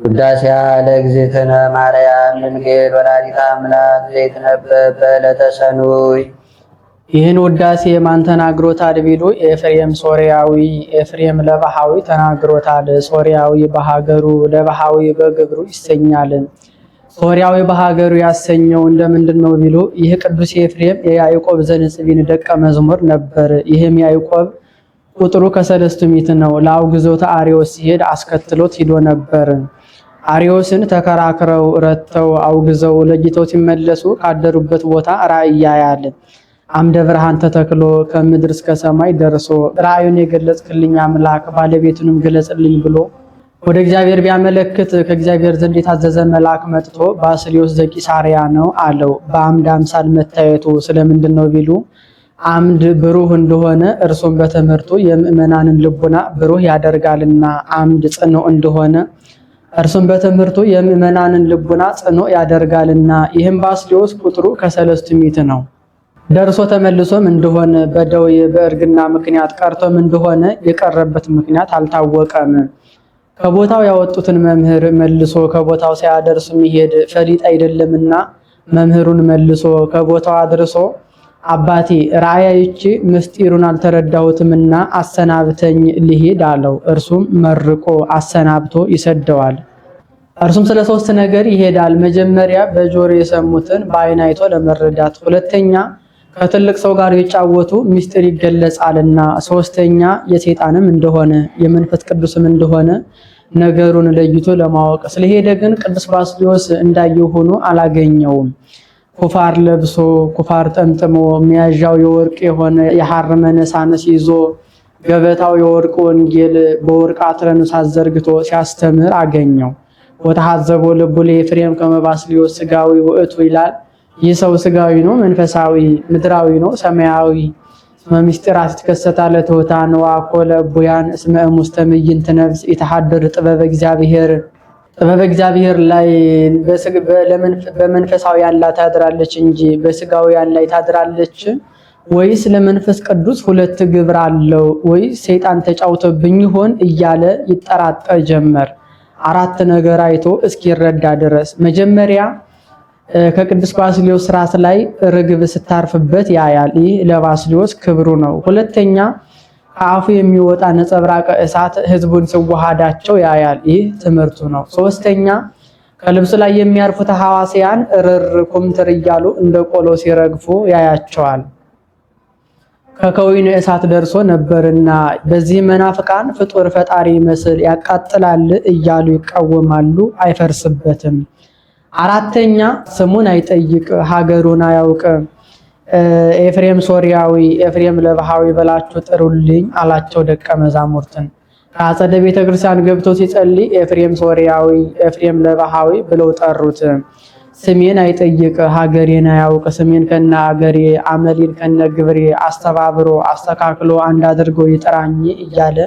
ውዳሴያ ለእግዝእትነ ማርያም ድንግል ወላዲተ አምላክ ዘይትነበብ በዕለተ ሰኑይ። ይህን ውዳሴ ማን ተናግሮታል ቢሉ ኤፍሬም ሶርያዊ። ኤፍሬም ለባሃዊ ተናግሮታል። ሶርያዊ በሀገሩ ለባሃዊ በግብሩ ይሰኛል። ሶርያዊ በሀገሩ ያሰኘው እንደምንድን ነው ቢሉ ይህ ቅዱስ ኤፍሬም የያዕቆብ ዘንጽቢን ደቀ መዝሙር ነበር። ይህም ያዕቆብ ቁጥሩ ከሰለስቱ ምዕት ነው። ለአውግዞተ አርዮስ ሲሄድ አስከትሎት ሂዶ ነበር። አርዮስን ተከራክረው ረተው አውግዘው ለጊተው ሲመለሱ ካደሩበት ቦታ ራእይ ያያል። አምደ ብርሃን ተተክሎ ከምድር እስከ ሰማይ ደርሶ ራእዩን የገለጽክልኝ አምላክ ባለቤቱንም ገለጽልኝ ብሎ ወደ እግዚአብሔር ቢያመለክት ከእግዚአብሔር ዘንድ የታዘዘ መልአክ መጥቶ ባስልዮስ ዘቂሳርያ ነው አለው። በአምድ አምሳል መታየቱ ስለምንድን ነው ቢሉ አምድ ብሩህ እንደሆነ እርሱም በትምህርቱ የምእመናንን ልቡና ብሩህ ያደርጋልና፣ አምድ ጽኑ እንደሆነ እርሱም በትምህርቱ የምእመናንን ልቡና ጽኑ ያደርጋልና። ይህም ባስልዮስ ቁጥሩ ከሰለስቱ ምዕት ነው። ደርሶ ተመልሶም እንደሆነ በደዌ በእርግና ምክንያት ቀርቶም እንደሆነ የቀረበት ምክንያት አልታወቀም። ከቦታው ያወጡትን መምህር መልሶ ከቦታው ሳያደርሱ መሄድ ፈሊጥ አይደለምና መምህሩን መልሶ ከቦታው አድርሶ አባቴ ራእያይቺ ምስጢሩን አልተረዳሁትምና አሰናብተኝ ልሄድ አለው። እርሱም መርቆ አሰናብቶ ይሰደዋል። እርሱም ስለ ሶስት ነገር ይሄዳል። መጀመሪያ በጆሮ የሰሙትን በዓይን አይቶ ለመረዳት፣ ሁለተኛ ከትልቅ ሰው ጋር ይጫወቱ ምስጢር ይገለጻልና፣ ሶስተኛ የሰይጣንም እንደሆነ የመንፈስ ቅዱስም እንደሆነ ነገሩን ለይቶ ለማወቅ ስለሄደ ግን ቅዱስ ባስልዮስ እንዳየው ሆኖ አላገኘውም። ኩፋር ለብሶ ኩፋር ጠምጥሞ መያዣው የወርቅ የሆነ የሐር መነሳነስ ይዞ ገበታው የወርቅ ወንጌል በወርቅ አትረንስ አዘርግቶ ሲያስተምር አገኘው። ወተሐዘቦ ልቡ ለኤፍሬም ከመ ባስልዮስ ሥጋዊ ውእቱ ይላል። ይህ ሰው ሥጋዊ ነው መንፈሳዊ፣ ምድራዊ ነው ሰማያዊ። እስመ ምስጢራት ይትከሰታል ለትሑታን ወአኮለ እቡያን እስመ እሙስተ ምይንት ነፍስ የተሐደር ጥበበ እግዚአብሔር። ጥበበ እግዚአብሔር ላይ በመንፈሳውያን ላይ ታድራለች እንጂ በሥጋውያን ላይ ታድራለች ወይስ ለመንፈስ ቅዱስ ሁለት ግብር አለው ወይስ ሰይጣን ተጫውቶብኝ ይሆን እያለ ይጠራጠር ጀመር። አራት ነገር አይቶ እስኪረዳ ድረስ መጀመሪያ ከቅዱስ ባስልዮስ ራስ ላይ ርግብ ስታርፍበት ያያል። ይህ ለባስልዮስ ክብሩ ነው። ሁለተኛ ከአፉ የሚወጣ ነጸብራቀ እሳት ሕዝቡን ሲዋሃዳቸው ያያል። ይህ ትምህርቱ ነው። ሶስተኛ ከልብሱ ላይ የሚያርፉት ሐዋሲያን እርር ኩምትር እያሉ እንደ ቆሎ ሲረግፉ ያያቸዋል። ከከዊነ እሳት ደርሶ ነበርና በዚህ መናፍቃን ፍጡር ፈጣሪ መስል ያቃጥላል እያሉ ይቃወማሉ፣ አይፈርስበትም። አራተኛ ስሙን አይጠይቅ፣ ሀገሩን አያውቅ። ኤፍሬም ሶርያዊ ኤፍሬም ለባሃዊ በላችሁ ጥሩልኝ አላቸው ደቀ መዛሙርትን። ከአጸደ ቤተክርስቲያን ገብቶ ሲጸልይ ኤፍሬም ሶርያዊ ኤፍሬም ለባሃዊ ብለው ጠሩት። ስሜን አይጠይቅ፣ ሀገሬን አያውቅ። ስሜን ከነ ሀገሬ አመሌን ከነ ግብሬ አስተባብሮ አስተካክሎ አንድ አድርጎ ይጥራኝ እያለ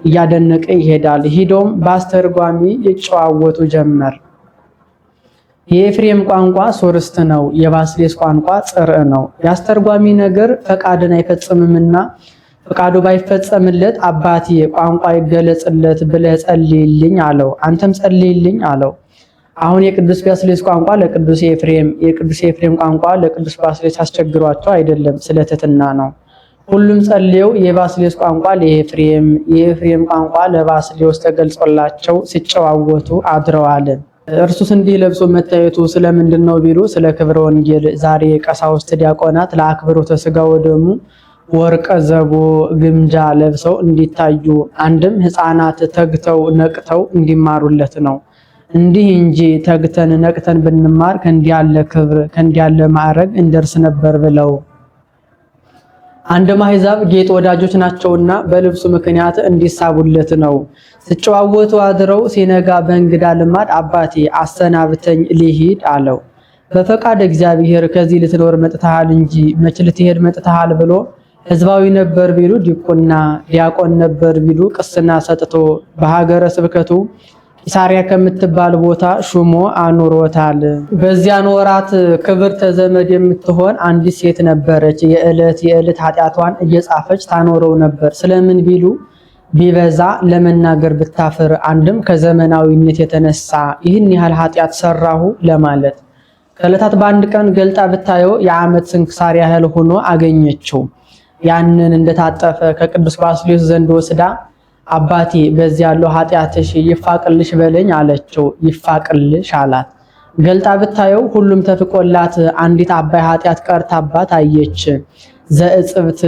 እያደነቀ ይሄዳል። ሂዶም በአስተርጓሚ ይጨዋወቱ ጀመር። የኤፍሬም ቋንቋ ሶርስት ነው፣ የባስልዮስ ቋንቋ ጽርዕ ነው። የአስተርጓሚ ነገር ፈቃድን አይፈጽምምና ፈቃዱ ባይፈጸምለት አባቴ ቋንቋ ይገለጽለት ብለህ ጸልይልኝ አለው። አንተም ጸልይልኝ አለው። አሁን የቅዱስ ባስልዮስ ቋንቋ ለቅዱስ ኤፍሬም፣ የቅዱስ ኤፍሬም ቋንቋ ለቅዱስ ባስልዮስ አስቸግሯቸው አይደለም፣ ስለትህትና ነው። ሁሉም ጸልየው የባስልዮስ ቋንቋ ለኤፍሬም፣ የኤፍሬም ቋንቋ ለባስልዮስ ተገልጾላቸው ሲጨዋወቱ አድረዋል። እርሱስ እንዲህ ለብሶ መታየቱ ስለምንድን ነው ቢሉ ስለ ክብረ ወንጌል። ዛሬ ቀሳውስት ዲያቆናት ለአክብሮተ ሥጋ ወደሙ ወርቀ ዘቦ ግምጃ ለብሰው እንዲታዩ፣ አንድም ሕፃናት ተግተው ነቅተው እንዲማሩለት ነው። እንዲህ እንጂ ተግተን ነቅተን ብንማር ከእንዲህ ያለ ክብር ከእንዲህ ያለ ማዕረግ እንደርስ ነበር ብለው አንድ ማህዛብ ጌጥ ወዳጆች ናቸውና በልብሱ ምክንያት እንዲሳቡለት ነው። ሲጨዋወቱ አድረው ሲነጋ በእንግዳ ልማድ አባቴ አሰናብተኝ ልሂድ አለው። በፈቃድ እግዚአብሔር ከዚህ ልትኖር መጥተሃል እንጂ መች ልትሄድ መጥተሃል ብሎ ሕዝባዊ ነበር ቢሉ ዲቁና፣ ዲያቆን ነበር ቢሉ ቅስና ሰጥቶ በሀገረ ስብከቱ ቂሳርያ ከምትባል ቦታ ሹሞ አኑሮታል። በዚያን ወራት ክብርተ ዘመድ የምትሆን አንዲት ሴት ነበረች። የዕለት ኃጢአቷን እየጻፈች ታኖረው ነበር። ስለምን ቢሉ ቢበዛ ለመናገር ብታፍር አንድም ከዘመናዊነት የተነሳ ይህን ያህል ኃጢአት ሰራሁ ለማለት ከዕለታት በአንድ ቀን ገልጣ ብታየው የዓመት ስንክሳር ያህል ሆኖ አገኘችው። ያንን እንደታጠፈ ከቅዱስ ባስልዮስ ዘንድ ወስዳ አባቴ በዚህ ያለው ኃጢአትሽ ይፋቅልሽ በለኝ አለችው። ይፋቅልሽ አላት። ገልጣ ብታየው ሁሉም ተፍቆላት አንዲት አባይ ኃጢአት ቀርታባት አየች። ዘእጽብት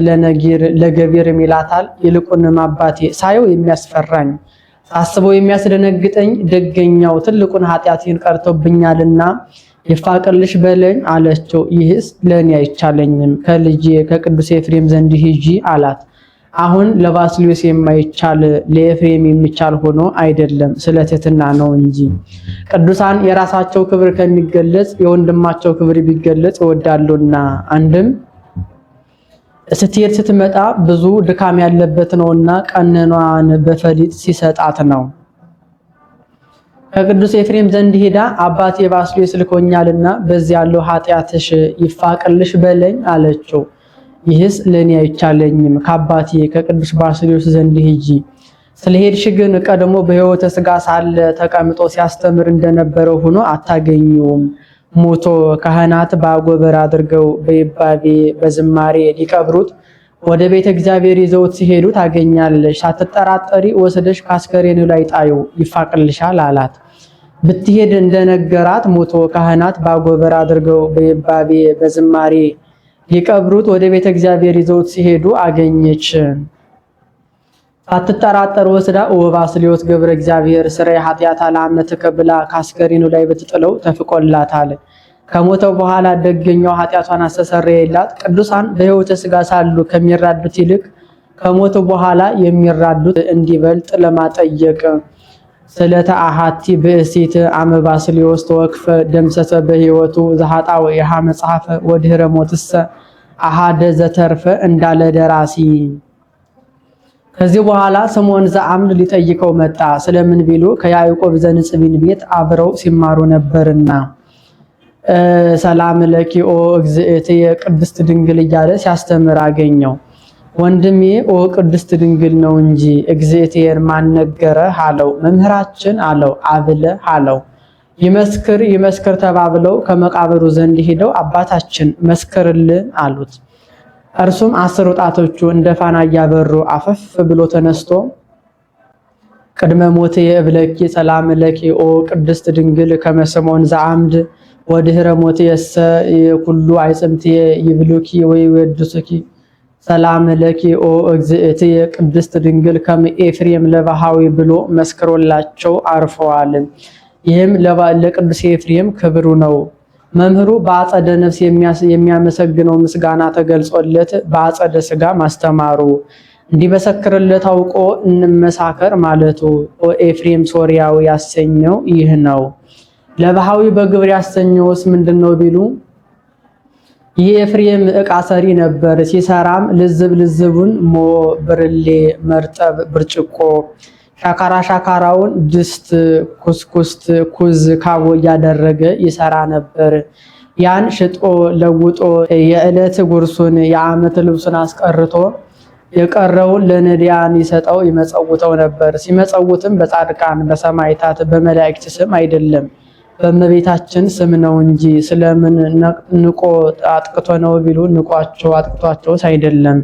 ለገቢር ይላታል። ይልቁንም አባቴ ሳየው የሚያስፈራኝ ሳስበው የሚያስደነግጠኝ ደገኛው ትልቁን ኃጢአቴን ቀርቶብኛልና ይፋቅልሽ በለኝ አለችው። ይህስ ለኔ አይቻለኝም፣ ከልጄ ከቅዱስ ኤፍሬም ዘንድ ሂጂ አላት። አሁን ለባስልዮስ የማይቻል ለኤፍሬም የሚቻል ሆኖ አይደለም፣ ስለ ትሕትና ነው እንጂ። ቅዱሳን የራሳቸው ክብር ከሚገለጽ የወንድማቸው ክብር ቢገለጽ ይወዳሉና አንድም ስትሄድ ስትመጣ ብዙ ድካም ያለበት ነውና ቀነኗን በፈሊጥ ሲሰጣት ነው። ከቅዱስ ኤፍሬም ዘንድ ሄዳ አባቴ ባስልዮስ ልኮኛልና በዚህ ያለው ኃጢአትሽ ይፋቅልሽ በለኝ አለችው። ይህስ ለኔ አይቻለኝም፣ ከአባቴ ከቅዱስ ባስልዮስ ዘንድ ሂጂ። ስለሄድሽ ግን ቀድሞ በሕይወተ ሥጋ ሳለ ተቀምጦ ሲያስተምር እንደነበረው ሆኖ አታገኙም። ሞቶ ካህናት በአጎበር አድርገው በይባቤ በዝማሬ ሊቀብሩት ወደ ቤተ እግዚአብሔር ይዘውት ሲሄዱ ታገኛለሽ። ሳትጠራጠሪ ወስደሽ ካስከሬኑ ላይ ጣዩ፣ ይፋቅልሻል አላት። ብትሄድ እንደነገራት ሞቶ ካህናት በአጎበር አድርገው በይባቤ በዝማሬ ሊቀብሩት ወደ ቤተ እግዚአብሔር ይዘውት ሲሄዱ አገኘች። ሳትጠራጠር ወስዳ ወባስልዮስ ገብረ እግዚአብሔር ስራይ ኃጢአት አላመትከ ብላ ካስከሬኑ ላይ ብትጥለው ተፍቆላታል። ከሞተው በኋላ ደገኛው ኃጢአቷን አስተሰረየላት። ቅዱሳን በሕይወተ ሥጋ ሳሉ ከሚራዱት ይልቅ ከሞቱ በኋላ የሚራዱት እንዲበልጥ ለማጠየቅ ስለተ አሃቲ ብእሲት አመ ባስልዮስ ተወክፈ ደምሰሰ በሕይወቱ ዘሃጣው የሃ መጽሐፈ ወድህረ ሞትሰ አሃደ ዘተርፈ እንዳለ ደራሲ። ከዚህ በኋላ ስምዖን ዘአምድ ሊጠይቀው መጣ። ስለምን ቢሉ ከያዕቆብ ዘንጽቢን ቤት አብረው ሲማሩ ነበርና ሰላም ለኪኦ እግዝእትየ ቅድስት ድንግል እያለ ሲያስተምር አገኘው። ወንድሜ ኦ ቅድስት ድንግል ነው እንጂ እግዝእትየን ማን ነገረህ አለው። መምህራችን አለው። አብለ አለው። ይመስክር ይመስክር ተባብለው ከመቃብሩ ዘንድ ሄደው አባታችን መስክርልን አሉት። እርሱም 10 ጣቶቹ እንደ ፋና እያበሩ አፈፍ ብሎ ተነስቶ ቅድመ ሞት የእብለኪ ሰላም ለኪ ኦ ቅድስት ድንግል ከመ ስምዖን ዘአምድ ወድህረ ሞት የሰ ኩሉ አይጽምት ይብሉኪ ወይ ወድሱኪ ሰላም ለኪ ኦ እግዝእትየ ቅድስት ድንግል ከመ ኤፍሬም ለባሃዊ ብሎ መስክሮላቸው አርፈዋል። ይህም ለቅዱስ ኤፍሬም ክብሩ ነው። መምህሩ በአጸደ ነፍስ የሚያመሰግነው ምስጋና ተገልጾለት በአጸደ ሥጋ ማስተማሩ እንዲመሰክርለት አውቆ እንመሳከር ማለቱ ኤፍሬም ሶርያዊ ያሰኘው ይህ ነው። ለባሃዊ በግብር ያሰኘውስ ምንድነው ቢሉ ይህ ኤፍሬም ዕቃ ሰሪ ነበር። ሲሰራም ልዝቡን ሞ ብርሌ መርጠብ ብርጭቆ ሻካራውን ድስት ኩስኩስት ኩዝ ካቦ እያደረገ ይሰራ ነበር። ያን ሽጦ ለውጦ የዕለት ጉርሱን የዓመት ልብሱን አስቀርቶ የቀረውን ለነዳያን ይሰጠው ይመጸውተው ነበር። ሲመጸውትም በጻድቃን በሰማዕታት በመላእክት ስም አይደለም በእመቤታችን ስም ነው እንጂ። ስለምን ንቆ አጥቅቶ ነው ቢሉ ንቋቸው አጥቅቷቸውስ አይደለም።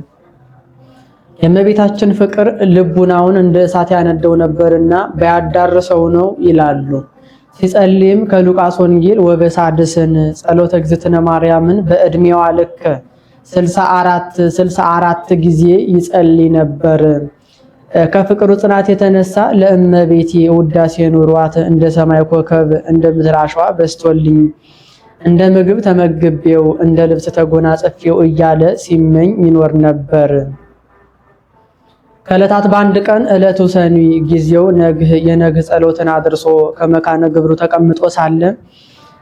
የእመቤታችን ፍቅር ልቡናውን እንደ እሳት ያነደው ነበርና በያዳርሰው ነው ይላሉ። ሲጸልይም ከሉቃስ ወንጌል ወበሳድስን ጸሎተ እግዝእትነ ማርያምን በእድሜዋ ልክ 64 ጊዜ ይጸልይ ነበር። ከፍቅሩ ጽናት የተነሳ ለእመቤቴ ውዳሴ ኑሯት እንደ ሰማይ ኮከብ እንደ ምድር አሸዋ በስቶልኝ እንደ ምግብ ተመግቤው እንደ ልብስ ተጎናጽፌው እያለ ሲመኝ ይኖር ነበር። ከዕለታት በአንድ ቀን ዕለቱ ሰኒ ጊዜው የነግህ ጸሎትን አድርሶ ከመካነ ግብሩ ተቀምጦ ሳለ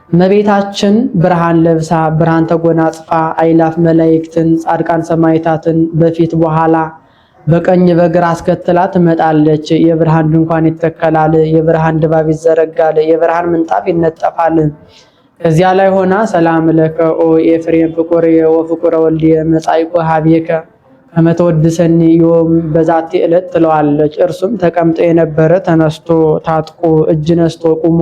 እመቤታችን ብርሃን ለብሳ ብርሃን ተጎናጽፋ አይላፍ መላእክትን ጻድቃን ሰማዕታትን በፊት በኋላ በቀኝ በግራ አስከትላ ትመጣለች። የብርሃን ድንኳን ይተከላል፣ የብርሃን ድባብ ይዘረጋል፣ የብርሃን ምንጣፍ ይነጠፋል። ከዚያ ላይ ሆና ሰላም ለከ ኦ ኤፍሬም ፍቁር ወፍቁረ ወልድ መጻይቆ ሀቤከ ከመተወድሰኒ ዮም በዛቲ ዕለት ትለዋለች። እርሱም ተቀምጦ የነበረ ተነስቶ ታጥቆ እጅ ነስቶ ቁሞ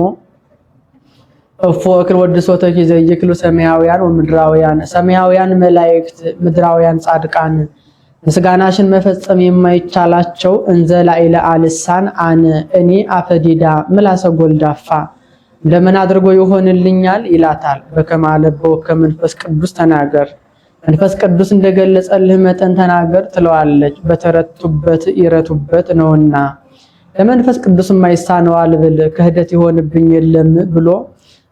እፎ እክል ወድሶተ ይዘይክሉ ሰማያውያን ወምድራውያን፣ ሰማያውያን መላእክት ምድራውያን ጻድቃን ምስጋናሽን መፈጸም የማይቻላቸው እንዘ ላዕለ አልሳን አነ እኔ አፈዲዳ ምላሰ ጎልዳፋ እንደምን አድርጎ ይሆንልኛል ይላታል። በከመ አለብዎ ከመንፈስ ቅዱስ ተናገር፣ መንፈስ ቅዱስ እንደገለጸልህ መጠን ተናገር ትለዋለች። በተረቱበት ይረቱበት ነውና ለመንፈስ ቅዱስ የማይሳነዋል ብል ክህደት ይሆንብኝ የለም ብሎ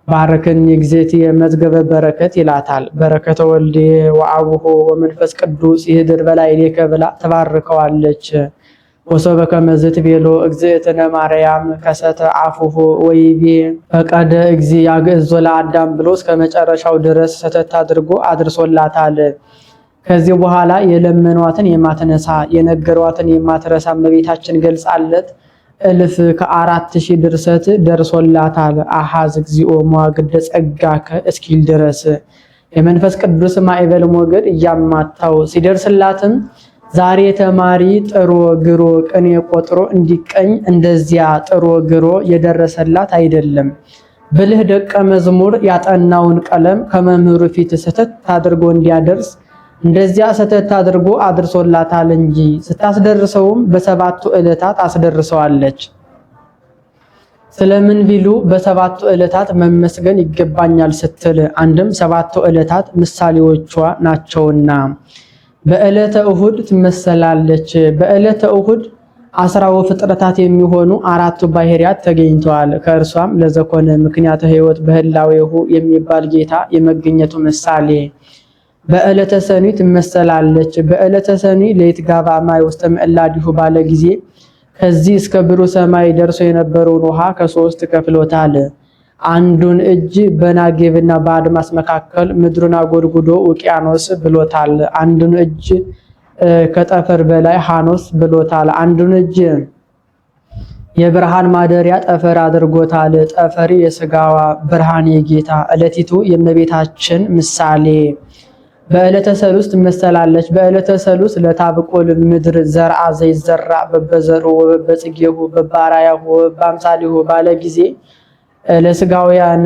ባረከኒ እግዚእትየ መዝገበ በረከት ይላታል። በረከተ ወልድ ወአቡሁ ወመንፈስ ቅዱስ ይህድር በላዕሌከ ብላ ተባርከዋለች። ወሶበ ከመ ዝትቤሎ እግዝእትነ ማርያም ከሰተ አፉሁ ወይቤ ፈቀደ እግዚ ያግዕዞ ለአዳም ብሎ እስከ መጨረሻው ድረስ ሰተት አድርጎ አድርሶላታል። ከዚህ በኋላ የለመኗትን የማትነሳ የነገሯትን የማትረሳ እመቤታችን ገልጻለት እልፍ ከ4000 ድርሰት ደርሶላታል። አሃዝ እግዚኦ መዋግደ ጸጋከ እስኪል ድረስ የመንፈስ ቅዱስ ማዕበል ሞገድ እያማታው ሲደርስላትም ዛሬ ተማሪ ጥሮ ግሮ ቅኔ ቆጥሮ እንዲቀኝ እንደዚያ ጥሮ ግሮ የደረሰላት አይደለም። ብልህ ደቀ መዝሙር ያጠናውን ቀለም ከመምህሩ ፊት ሰተት አድርጎ እንዲያደርስ እንደዚያ ሰተት አድርጎ አድርሶላታል እንጂ ስታስደርሰውም በሰባቱ ዕለታት አስደርሰዋለች። ስለምን ቢሉ በሰባቱ ዕለታት መመስገን ይገባኛል ስትል አንድም ሰባቱ ዕለታት ምሳሌዎቿ ናቸውና በዕለተ እሁድ ትመሰላለች። በዕለተ እሁድ 10 ፍጥረታት የሚሆኑ 4 ባህሪያት ተገኝተዋል። ከእርሷም ለዘኮነ ምክንያተ ሕይወት በህላዌሁ የሚባል ጌታ የመገኘቱ ምሳሌ በዕለተ ሰኑይ ትመሰላለች። በዕለተ ሰኑይ ለይትጋባ ማይ ውስተ ምዕላዲሁ ባለ ጊዜ ከዚህ እስከ ብሩህ ሰማይ ደርሶ የነበረውን ውሃ ከ3 ከፍሎታል። አንዱን እጅ በናጌብና በአድማስ መካከል ምድሩን አጎድጉዶ ውቅያኖስ ብሎታል። አንዱን እጅ ከጠፈር በላይ ሃኖስ ብሎታል። አንዱን እጅ የብርሃን ማደሪያ ጠፈር አድርጎታል። ጠፈር የሥጋዋ ብርሃን የጌታ ዕለቲቱ የእመቤታችን ምሳሌ በዕለተ ሰሉስ ትመሰላለች። በዕለተ ሰሉስ ለታብቆል ምድር ዘርአ ዘይዘራ በበዘሩ ወበጽጌሁ በባራያሁ በአምሳሊሁ ባለ ጊዜ ለስጋውያን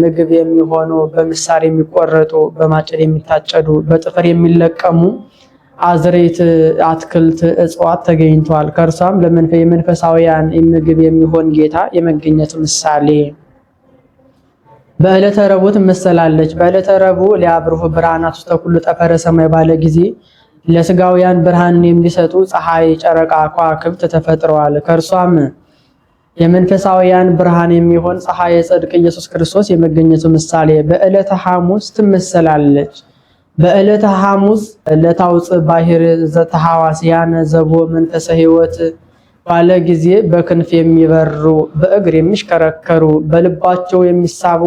ምግብ የሚሆኑ በምሳር የሚቆረጡ በማጨድ የሚታጨዱ በጥፍር የሚለቀሙ አዝሬት አትክልት እጽዋት ተገኝተዋል። ከእርሷም የመንፈሳውያን ምግብ የሚሆን ጌታ የመገኘቱ ምሳሌ በዕለተ ረቡዕ ትመሰላለች። በዕለተ ረቡዕ ሊያብሩህ ብርሃናት ውስተ ኩሉ ጠፈረ ሰማይ ባለ ጊዜ ለስጋውያን ብርሃንን የሚሰጡ ፀሐይ፣ ጨረቃ፣ ከዋክብት ተፈጥረዋል። ከእርሷም የመንፈሳውያን ብርሃን የሚሆን ፀሐይ የጽድቅ ኢየሱስ ክርስቶስ የመገኘቱ ምሳሌ በዕለተ ሐሙስ ትመሰላለች። በዕለተ ሐሙስ ለታውፅ ባሕር ዘተሐዋስያን ዘቦ መንፈሰ ሕይወት ባለ ጊዜ በክንፍ የሚበሩ በእግር የሚሽከረከሩ በልባቸው የሚሳቡ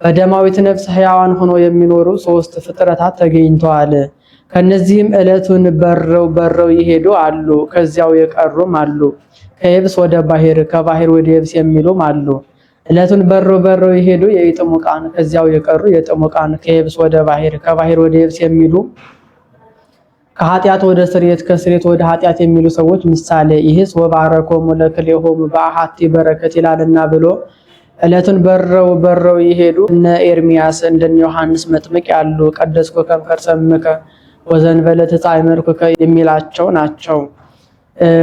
በደማዊት ነፍስ ሕያዋን ሆኖ የሚኖሩ 3 ፍጥረታት ተገኝተዋል። ከነዚህም ዕለቱን በረው ይሄዱ አሉ፣ ከዚያው የቀሩም አሉ። ከየብስ ወደ ባሕር ከባሕር ወደ የብስ የሚሉም አሉ። ዕለቱን በረው ይሄዱ የጥሙቃን ከዚያው የቀሩ የጥሙቃን ከየብስ ወደ ባሕር ከባሕር ወደ የብስ የሚሉ ከኃጢአት ወደ ስርየት ከስርየት ወደ ኃጢአት የሚሉ ሰዎች ምሳሌ ይህስ ወባረኮሙ ለክልኤሆሙ በአሐቲ በረከት ይላልና ብሎ ዕለቱን በረው ይሄዱ እነ ኤርሚያስ እንደነ ዮሐንስ መጥምቅ ያሉ ቀደስኩ ከመከርሰምከ ወዘንበለ ተጻይመርኩከ የሚላቸው ናቸው።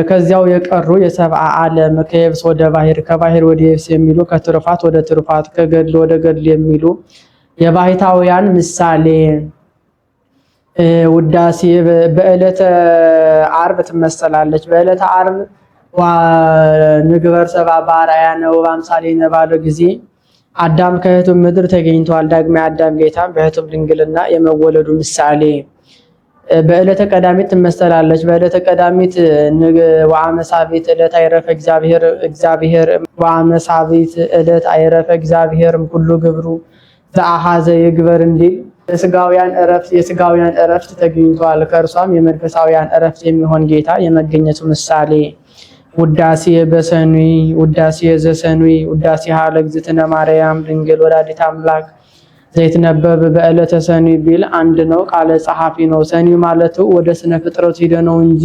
ከዚያው የቀሩ የሰብአ ዓለም ከየብስ ወደ ባሕር ከባሕር ወደ የብስ የሚሉ ከትሩፋት ወደ ትሩፋት ከገድል ወደ ገድል የሚሉ የባሕታውያን ምሳሌ ውዳሴ በዕለተ ዓርብ ትመሰላለች። በዕለተ ዓርብ ንግበር ሰብአ በአርአያነ ወበአምሳሌነ ባለው ጊዜ አዳም ከእህቱም ምድር ተገኝተዋል። ዳግማዊ አዳም ጌታም በእህቱም ድንግልና የመወለዱ ምሳሌ በዕለተ ቀዳሚት ትመሰላለች። በዕለተ ቀዳሚት ወአመሳቢት ዕለት አይረፈ እግዚአብሔር ወአመሳቢት ዕለት አይረፈ እግዚአብሔር ሁሉ ግብሩ ዘአሐዘ ይግበር እንዲል የስጋውያን እረፍት ተገኝቷል። ከእርሷም የመንፈሳውያን እረፍት የሚሆን ጌታ የመገኘቱ ምሳሌ ውዳሴ በሰኑይ ውዳሴ ዘሰኑይ ውዳሴ ለእግዝእትነ ማርያም ድንግል ወላዲተ አምላክ ዘይትነበብ በዕለተ ሰኒ ቢል አንድ ነው፣ ቃለ ጸሐፊ ነው። ሰኒ ማለቱ ወደ ስነ ፍጥረት ሂዶ ነው እንጂ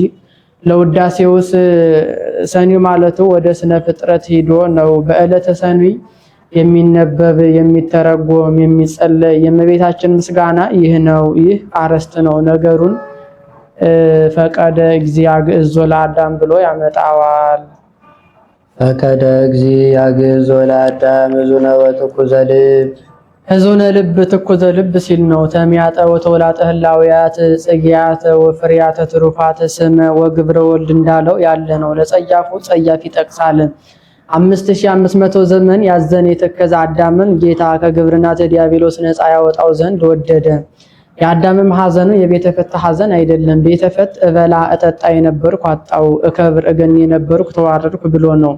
ለውዳሴውስ ሰኒ ማለቱ ወደ ስነ ፍጥረት ሂዶ ነው። በዕለተ ሰኒ የሚነበብ የሚተረጎም የሚጸለይ የእመቤታችን ምስጋና ይህ ነው። ይህ አርዕስት ነው። ነገሩን ፈቀደ እግዚአ ግዕዞ ለአዳም ብሎ ያመጣዋል። ፈቀደ እግዚአ ግዕዞ ለአዳም እዙነ ወትኩዘ ልብ እዙነ ልብ ትኩዘ ልብ ሲል ነው። ተሚያጠ ወተወላጠ ህላውያት ጽጌያተ ወፍሬያተ ትሩፋተ ስመ ወግብረ ወልድ እንዳለው ያለ ነው። ለጸያፉ ጸያፍ ይጠቅሳል። 5500 ዘመን ያዘነ የተከዘ አዳምን ጌታ ከግብርና ዲያብሎስ ነፃ ያወጣው ዘንድ ወደደ። የአዳምም ሐዘኑ የቤተፈት ሐዘን አይደለም። ቤተፈት እበላ እጠጣ የነበርኩ አጣው፣ እከብር እገኝ የነበርኩ ተዋረድኩ ብሎ ነው።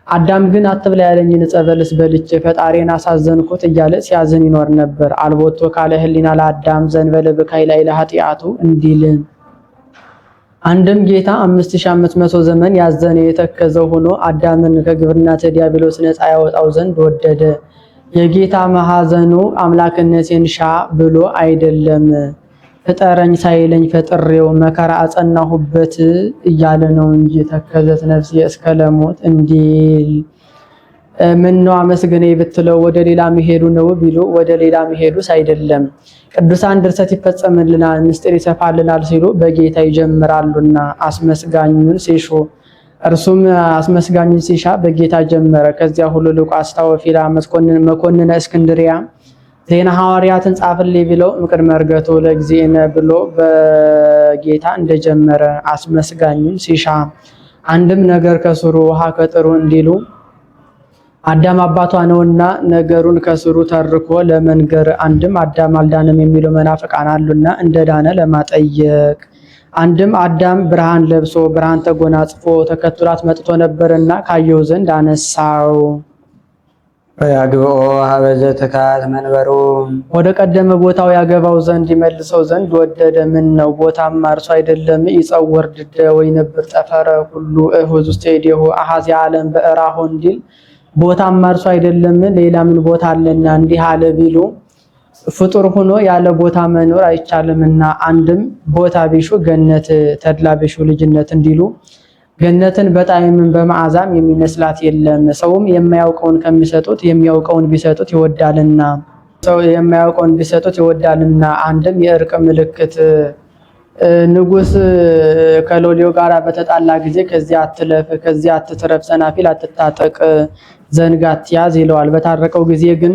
አዳም ግን አትብላ ያለኝን ዕፀ በለስ በልቼ ፈጣሪን አሳዘንኩት እያለ ሲያዝን ይኖር ነበር። አልቦቶ ካለ ህሊና ለአዳም ዘንበለ በካይ ላይ ለኃጢአቱ እንዲል አንድም ጌታ 5500 ዘመን ያዘነ የተከዘው ሆኖ አዳምን ከግብርና ዲያብሎስ ነፃ ያወጣው ዘንድ ወደደ። የጌታ መሐዘኑ አምላክነቴን ሻ ብሎ አይደለም፣ ፍጠረኝ ሳይለኝ ፈጥሬው መከራ አጸናሁበት እያለ ነው እንጂ ተከዘት ነፍሴ እስከ ለሞት እንዲል ምን ነው አመስግኔ ብትለው ወደ ሌላ መሄዱ ነው ቢሉ ወደ ሌላ መሄዱስ አይደለም። ቅዱሳን ድርሰት ይፈጸምልናል ምስጢር ይሰፋልናል ሲሉ በጌታ ይጀምራሉና አስመስጋኙን ሲሹ እርሱም አስመስጋኙን ሲሻ በጌታ ጀመረ። ከዚያ ሁሉ ሉቃስ ታወፊላ መኮንነ እስክንድሪያ ዜና ሐዋርያትን ጻፍልኝ ብለው ምቅድመ ዕርገቱ ለእግዚእነ ብሎ በጌታ እንደጀመረ አስመስጋኙን ሲሻ አንድም ነገር ከስሩ ውሃ ከጥሩ እንዲሉ አዳም አባቷ ነውና ነገሩን ከስሩ ተርኮ ለመንገር አንድም አዳም አልዳንም የሚሉ መናፍቃን አሉና እንደዳነ ለማጠየቅ አንድም አዳም ብርሃን ለብሶ ብርሃን ተጎናጽፎ ተከትሏት መጥቶ ነበርና ካየው ዘንድ አነሳው። ያግብኦ ሀበዘ ትካት መንበሩ ወደ ቀደመ ቦታው ያገባው ዘንድ ይመልሰው ዘንድ ወደደ። ምን ነው ቦታም እርሱ አይደለም ይጸወር ድደ ወይ ነበር ጠፈረ ሁሉ እሁዝ ውስጥ ሄደው አሃዚ ዓለም በእራሆ እንዲል ቦታም እርሱ አይደለም ሌላ ምን ቦታ አለና እንዲህ አለ ቢሉ ፍጡር ሆኖ ያለ ቦታ መኖር አይቻልምና አንድም ቦታ ቢሹ ገነት ተድላ ቢሹ ልጅነት እንዲሉ ገነትን በጣዕምም በመዓዛም የሚመስላት የለም። ሰውም የማያውቀውን ከሚሰጡት የሚያውቀውን ቢሰጡት ይወዳልና ሰው የማያውቀውን ቢሰጡት ይወዳልና አንድም የእርቅ ምልክት ንጉስ ከሎሌው ጋር በተጣላ ጊዜ ከዚያ አትለፍ ከዚያ አትትረፍ ሰናፊል አትታጠቅ ዘንጋት ያዝ ይለዋል። በታረቀው ጊዜ ግን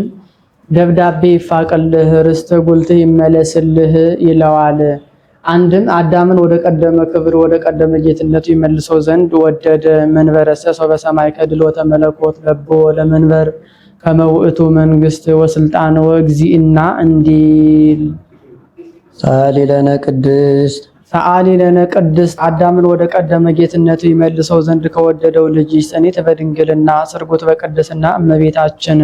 ደብዳቤ ይፋቅልህ ርስት ጉልት ይመለስልህ ይለዋል። አንድም አዳምን ወደ ቀደመ ክብር ወደ ቀደመ ጌትነቱ ይመልሰው ዘንድ ወደደ። መንበረሰ ሰው በሰማይ ከድሎተ መለኮት ለቦ ለመንበር ከመውእቱ መንግስት ወስልጣን ወግዚእና እንዲል ሰአሊ ለነ ቅድስት ሰአሊ ለነ ቅድስት አዳምን ወደ ቀደመ ጌትነቱ ይመልሰው ዘንድ ከወደደው ልጅ ጽኔት በድንግልና ስርጉት በቅድስና እመቤታችን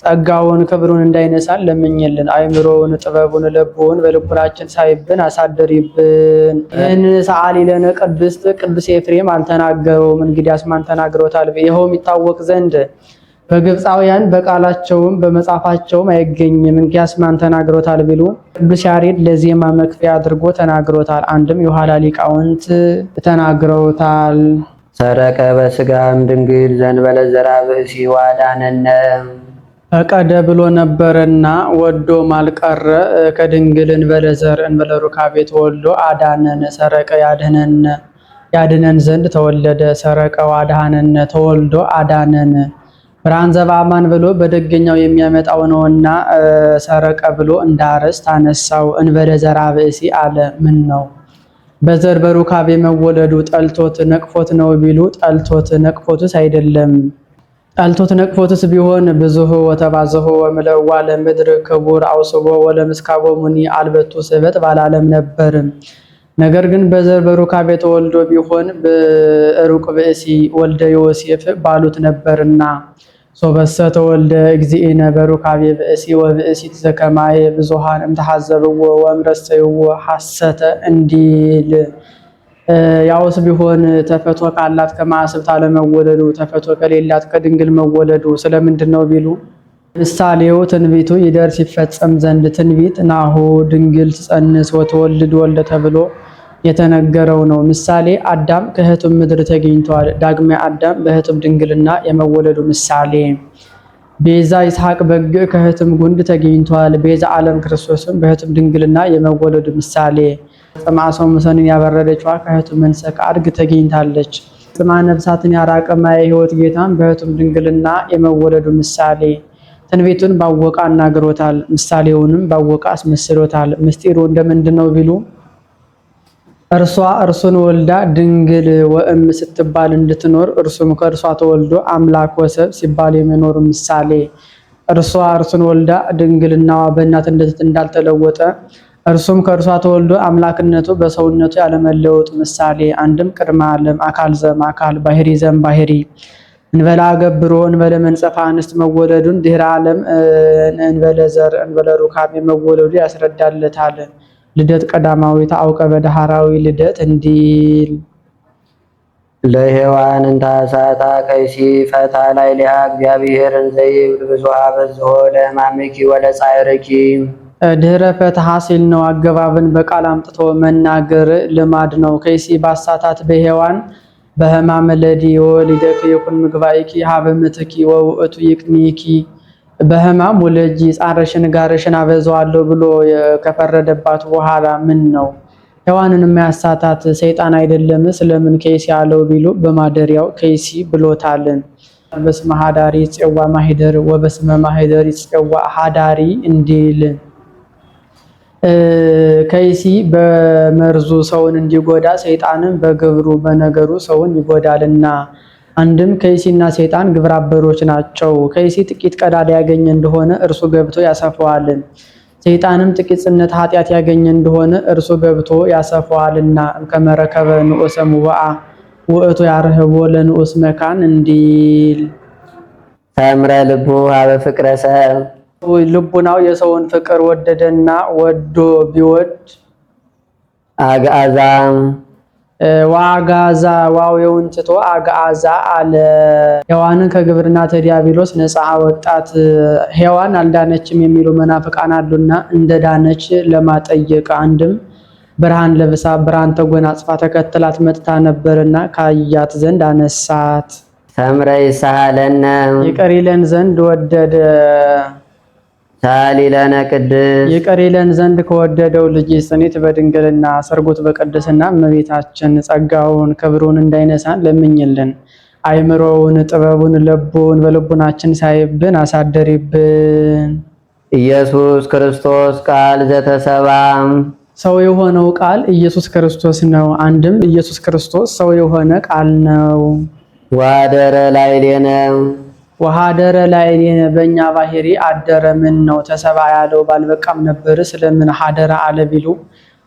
ጸጋውን ክብሩን እንዳይነሳን ለምኝልን። አይምሮውን ጥበቡን ልቡን በልቡናችን ሳይብን አሳደሪብን። ይህን ሰአሊ ለነ ቅድስት ቅዱስ ኤፍሬም አልተናገረውም፣ እንግዲያስ ማን ተናግሮታል? ይኸውም ይታወቅ ዘንድ በግብፃውያን በቃላቸውም በመጻፋቸውም አይገኝም። እንኪያስ ማን ተናግሮታል ቢሉ ቅዱስ ያሬድ ለዜማ መክፈያ አድርጎ ተናግሮታል። አንድም የኋላ ሊቃውንት ተናግረውታል። ሰረቀ በስጋም ድንግል ዘንበለ ዘራ ብእሲ ዋዳነነ ፈቀደ ብሎ ነበርና ወዶ ማልቀረ ከድንግል እንበለ ዘር እንበለ ሩካቤ ተወልዶ አዳነነ። ሰረቀ ያድነን ዘንድ ተወለደ። ሰረቀ ዋዳነነ ተወልዶ አዳነን። ብርሃን ዘበአማን ብሎ በደገኛው የሚያመጣው ነውና ሰረቀ ብሎ እንዳርዕስት አነሳው። እንበለ ዘራ ብእሲ አለ። ምን ነው በዘር በሩካቤ መወለዱ ጠልቶት ነቅፎት ነው ቢሉ ጠልቶት ነቅፎትስ አይደለም። ጠልቶት ነቅፎትስ ቢሆን ብዙሁ ወተባዘሁ ወምለዋ ለምድር ክቡር አውስቦ ወለምስካቦ ሙኒ አልበቱ ስበት ባላለም ነበር። ነገር ግን በዘር በሩካቤ ተወልዶ ቢሆን በሩቅ ብእሲ ወልደ ዮሴፍ ባሉት ነበርና ሶበሰ ተወልደ እግዚእነ በሩካቤ ብእሲ ወብእሲት ዘከማየ ብዙሃን እምተሐዘብዎ ወእምረሰይዎ ሐሰተ እንዲል ያውስ ቢሆን ተፈቶ ካላት ከማዕስብት አለመወለዱ ተፈቶ ከሌላት ከድንግል መወለዱ ስለምንድን ነው ቢሉ ምሳሌው ትንቢቱ ይደርስ ይፈጸም ዘንድ ትንቢት ናሁ ድንግል ትጸንስ ወትወልድ ወልደ ተብሎ የተነገረው ነው። ምሳሌ አዳም ከሕቱም ምድር ተገኝቷል። ዳግመ አዳም በሕቱም ድንግልና የመወለዱ ምሳሌ። ቤዛ ይስሐቅ በግ ከሕቱም ጉንድ ተገኝቷል። ቤዛ ዓለም ክርስቶስም በሕቱም ድንግልና የመወለዱ ምሳሌ። ጽማሰው ሙሰንን ያበረደችዋ ከሕቱም መንሰካ አድግ ተገኝታለች። ጽማ ነፍሳትን ያራቀ ማየ ሕይወት ጌታን በሕቱም ድንግልና የመወለዱ ምሳሌ። ትንቢቱን ባወቀ አናግሮታል፣ ምሳሌውንም ባወቀ አስመስሎታል። ምስጢሩ እንደምንድነው ቢሉ እርሷ እርሱን ወልዳ ድንግል ወእም ስትባል እንድትኖር እርሱም ከእርሷ ተወልዶ አምላክ ወሰብ ሲባል የመኖር ምሳሌ። እርሷ እርሱን ወልዳ ድንግልናዋ በእናትነት እንዳልተለወጠ እርሱም ከእርሷ ተወልዶ አምላክነቱ በሰውነቱ ያለመለወጡ ምሳሌ። አንድም ቅድመ ዓለም አካል ዘም አካል ባህሪ ዘም ባህሪ እንበላ ገብሮ እንበለ መንጸፋ አንስት መወለዱን ድህረ ዓለም እንበለ ዘር እንበለ ሩካቤ መወለዱ ያስረዳለታል። ልደት ቀዳማዊ ታውቀ በዳህራዊ ልደት እንዲል ለሔዋን እንታሳታ ከይሲ ፈታ ላይ ሊያ እግዚአብሔርን ዘይብል ብዙሃ በዝሆ ለማምኪ ወለጻይርኪ ድህረ ፈትሐ ሲል ነው። አገባብን በቃል አምጥቶ መናገር ልማድ ነው። ከይሲ ባሳታት በሔዋን በህማመ ለዲ ወሊደክ የኩን ምግባይኪ ሀበ ምትኪ ወውእቱ ይቅኒኪ በህማም ወለጂ ጻረሽን ጋረሽን አበዛዋለሁ ብሎ ከፈረደባት በኋላ ምን ነው ሔዋንን የሚያሳታት ሰይጣን አይደለም? ስለምን ከይሲ ያለው ቢሉ በማደሪያው ከይሲ ብሎታልን። በስመ ሀዳሪ ጽዋ ማሂደር ወበስመ ማሂደር ጽዋ ሀዳሪ እንዲል ከይሲ በመርዙ ሰውን እንዲጎዳ ሰይጣንን በግብሩ በነገሩ ሰውን ይጎዳልና። አንድም ከይሲና ሰይጣን ግብረ አበሮች ናቸው። ከይሲ ጥቂት ቀዳዳ ያገኘ እንደሆነ እርሱ ገብቶ ያሰፋዋልን። ሰይጣንም ጥቂት ጽነት ኃጢአት ያገኘ እንደሆነ እርሱ ገብቶ ያሰፋዋልና። ከመረከበ ንዑሰ ሙባአ ውእቱ ያርህቦ ለንዑስ መካን እንዲል ተምረ ልቡ ሀበ ፍቅረ ሰብ ልቡናው የሰውን ፍቅር ወደደና ወዶ ቢወድ አግአዛ ዋጋዛ ዋዌውን ትቶ አግአዛ አለ። ሔዋንን ከግብርና ተዲያብሎስ ነፃ ወጣት። ሔዋን አልዳነችም የሚሉ መናፍቃን አሉና እንደዳነች ለማጠየቅ አንድም ብርሃን ለብሳ ብርሃን ተጎናጽፋ ተከትላት መጥታ ነበርና ካያት ዘንድ አነሳት። ተምረ ይሳሃለነ ይቅር ይለን ዘንድ ወደደ። ሳሊለነ ቅድስ ይቅር ይለን ዘንድ ከወደደው ልጅ ጽኒት በድንግልና ሰርጉት በቅድስና እመቤታችን ጸጋውን ክብሩን እንዳይነሳን ለምኝልን። አይምሮውን ጥበቡን ልቡን በልቡናችን ሳይብን አሳደሪብን። ኢየሱስ ክርስቶስ ቃል ዘተሰባ ሰው የሆነው ቃል ኢየሱስ ክርስቶስ ነው። አንድም ኢየሱስ ክርስቶስ ሰው የሆነ ቃል ነው። ዋደረ ላዕሌነ ወሃደረ ላዕሌነ በእኛ ባህሪ አደረ። ምን ነው ተሰባ ያለው ባልበቃም ነበር? ስለምን ሀደረ አለ ቢሉ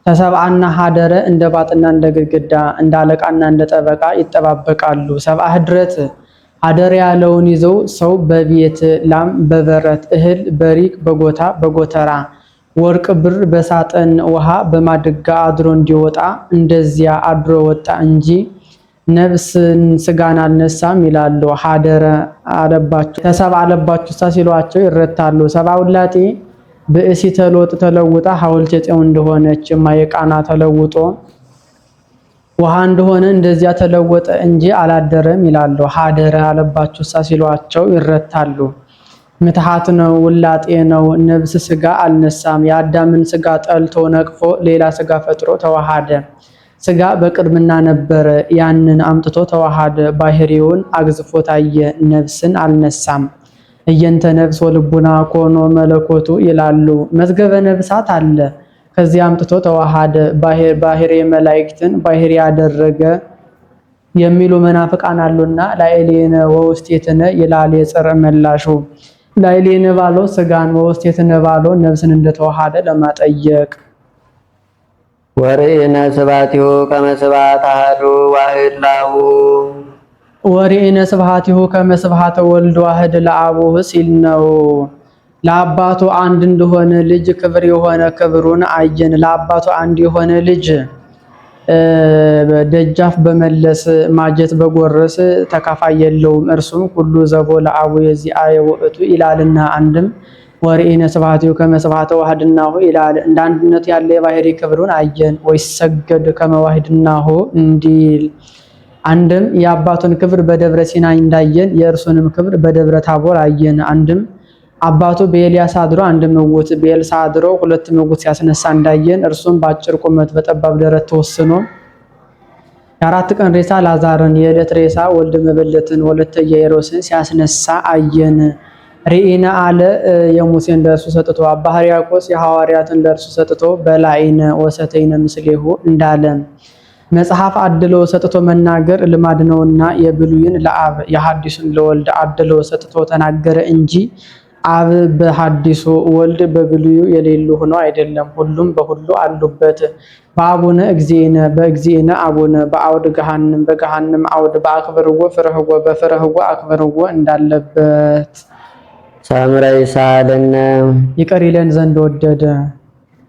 ተሰብአና ሀደረ እንደ ባጥና እንደ ግድግዳ እንደ አለቃና እንደ ጠበቃ ይጠባበቃሉ። ሰብአ ህድረት ሀደረ ያለውን ይዘው ሰው በቤት ላም በበረት እህል በሪቅ በጎታ በጎተራ ወርቅ ብር በሳጥን ውሃ በማድጋ አድሮ እንዲወጣ እንደዚያ አድሮ ወጣ እንጂ ነፍስን ስጋን አልነሳም ይላሉ። ሀደረ አለባችሁ ተሰብ አለባችሁ ሲሏቸው ይረታሉ። ሰብአ ውላጤ ብእሲ ተሎጥ ተለውጣ ሐውልት የጤው እንደሆነች ማየቃና ተለውጦ ውሃ እንደሆነ እንደዚያ ተለወጠ እንጂ አላደረም ይላሉ። ሀደረ አለባችሁ ሲሏቸው ይረታሉ። ምትሃት ነው፣ ውላጤ ነው። ነፍስ ስጋ አልነሳም። የአዳምን ስጋ ጠልቶ ነቅፎ ሌላ ስጋ ፈጥሮ ተዋሃደ። ስጋ በቅድምና ነበረ፣ ያንን አምጥቶ ተዋሃደ። ባህሪውን አግዝፎ ታየ፣ ነፍስን አልነሳም። እየንተ ነፍስ ወልቡና ኮኖ መለኮቱ ይላሉ። መዝገበ ነፍሳት አለ፣ ከዚህ አምጥቶ ተዋሃደ። ባህሪ መላእክትን ባህሪ ያደረገ የሚሉ መናፍቃን አሉና ላዕሌነ ወውስቴትነ ይላል የጽር መላሹ። ላዕሌነ ባሎ ስጋን ወውስቴትነ ባሎ ነፍስን እንደተዋሃደ ለማጠየቅ ወርኢነ ስብሐቲሁ ከመ ስብሐተ አሐዱ ዋሕድ ለአቡ ወርኢነ ስብሐቲሁ ከመ ስብሐተ ወልድ ዋሕድ ለአቡ ሲል ነው። ለአባቱ አንድ እንደሆነ ልጅ ክብር የሆነ ክብሩን አየን። ለአባቱ አንድ የሆነ ልጅ ደጃፍ በመለስ ማጀት በጎረስ ተካፋይ የለውም እርሱም ሁሉ ዘቦ ለአቡየ ዚአየ ውእቱ ይላልና። አንድም ወርኢነ ስብሐቲሁ ከመ ስብሐተ ዋህድናሁ ይላል። እንደ አንድነት ያለ የባህሪ ክብሩን አየን። ወይሰገድ ከመ ዋህድናሁ እንዲል አንድም የአባቱን ክብር በደብረ ሲና እንዳየን የእርሱንም ክብር በደብረ ታቦር አየን። አንድም አባቱ በኤልያስ አድሮ አንድ ምውት በኤልሳ አድሮ ሁለት ምውት ሲያስነሳ እንዳየን እርሱም በአጭር ቁመት በጠባብ ደረት ተወስኖ የአራት ቀን ሬሳ ላዛርን የዕለት ሬሳ ወልደ መበለትን ወለተ ኢያኢሮስን ሲያስነሳ አየን። ርኢነ አለ የሙሴን ለእርሱ ሰጥቶ አባ ሕርያቆስ የሐዋርያትን ለእርሱ ሰጥቶ በላይነ ወሰተይነ ምስሌሁ እንዳለ መጽሐፍ አድሎ ሰጥቶ መናገር ልማድ ነውና የብሉይን ለአብ የሐዲሱን ለወልድ አድሎ ሰጥቶ ተናገረ እንጂ አብ በሐዲሱ ወልድ በብሉዩ የሌሉ ሆኖ አይደለም። ሁሉም በሁሉ አሉበት። በአቡነ እግዚእነ በእግዚእነ አቡነ በአውድ ገሃንም በገሃንም አውድ በአክብርዎ ፍርህዎ በፍርህዎ አክብርዎ እንዳለበት ሰምረ ይሳለነ ይቅር ይለን ዘንድ ወደደ።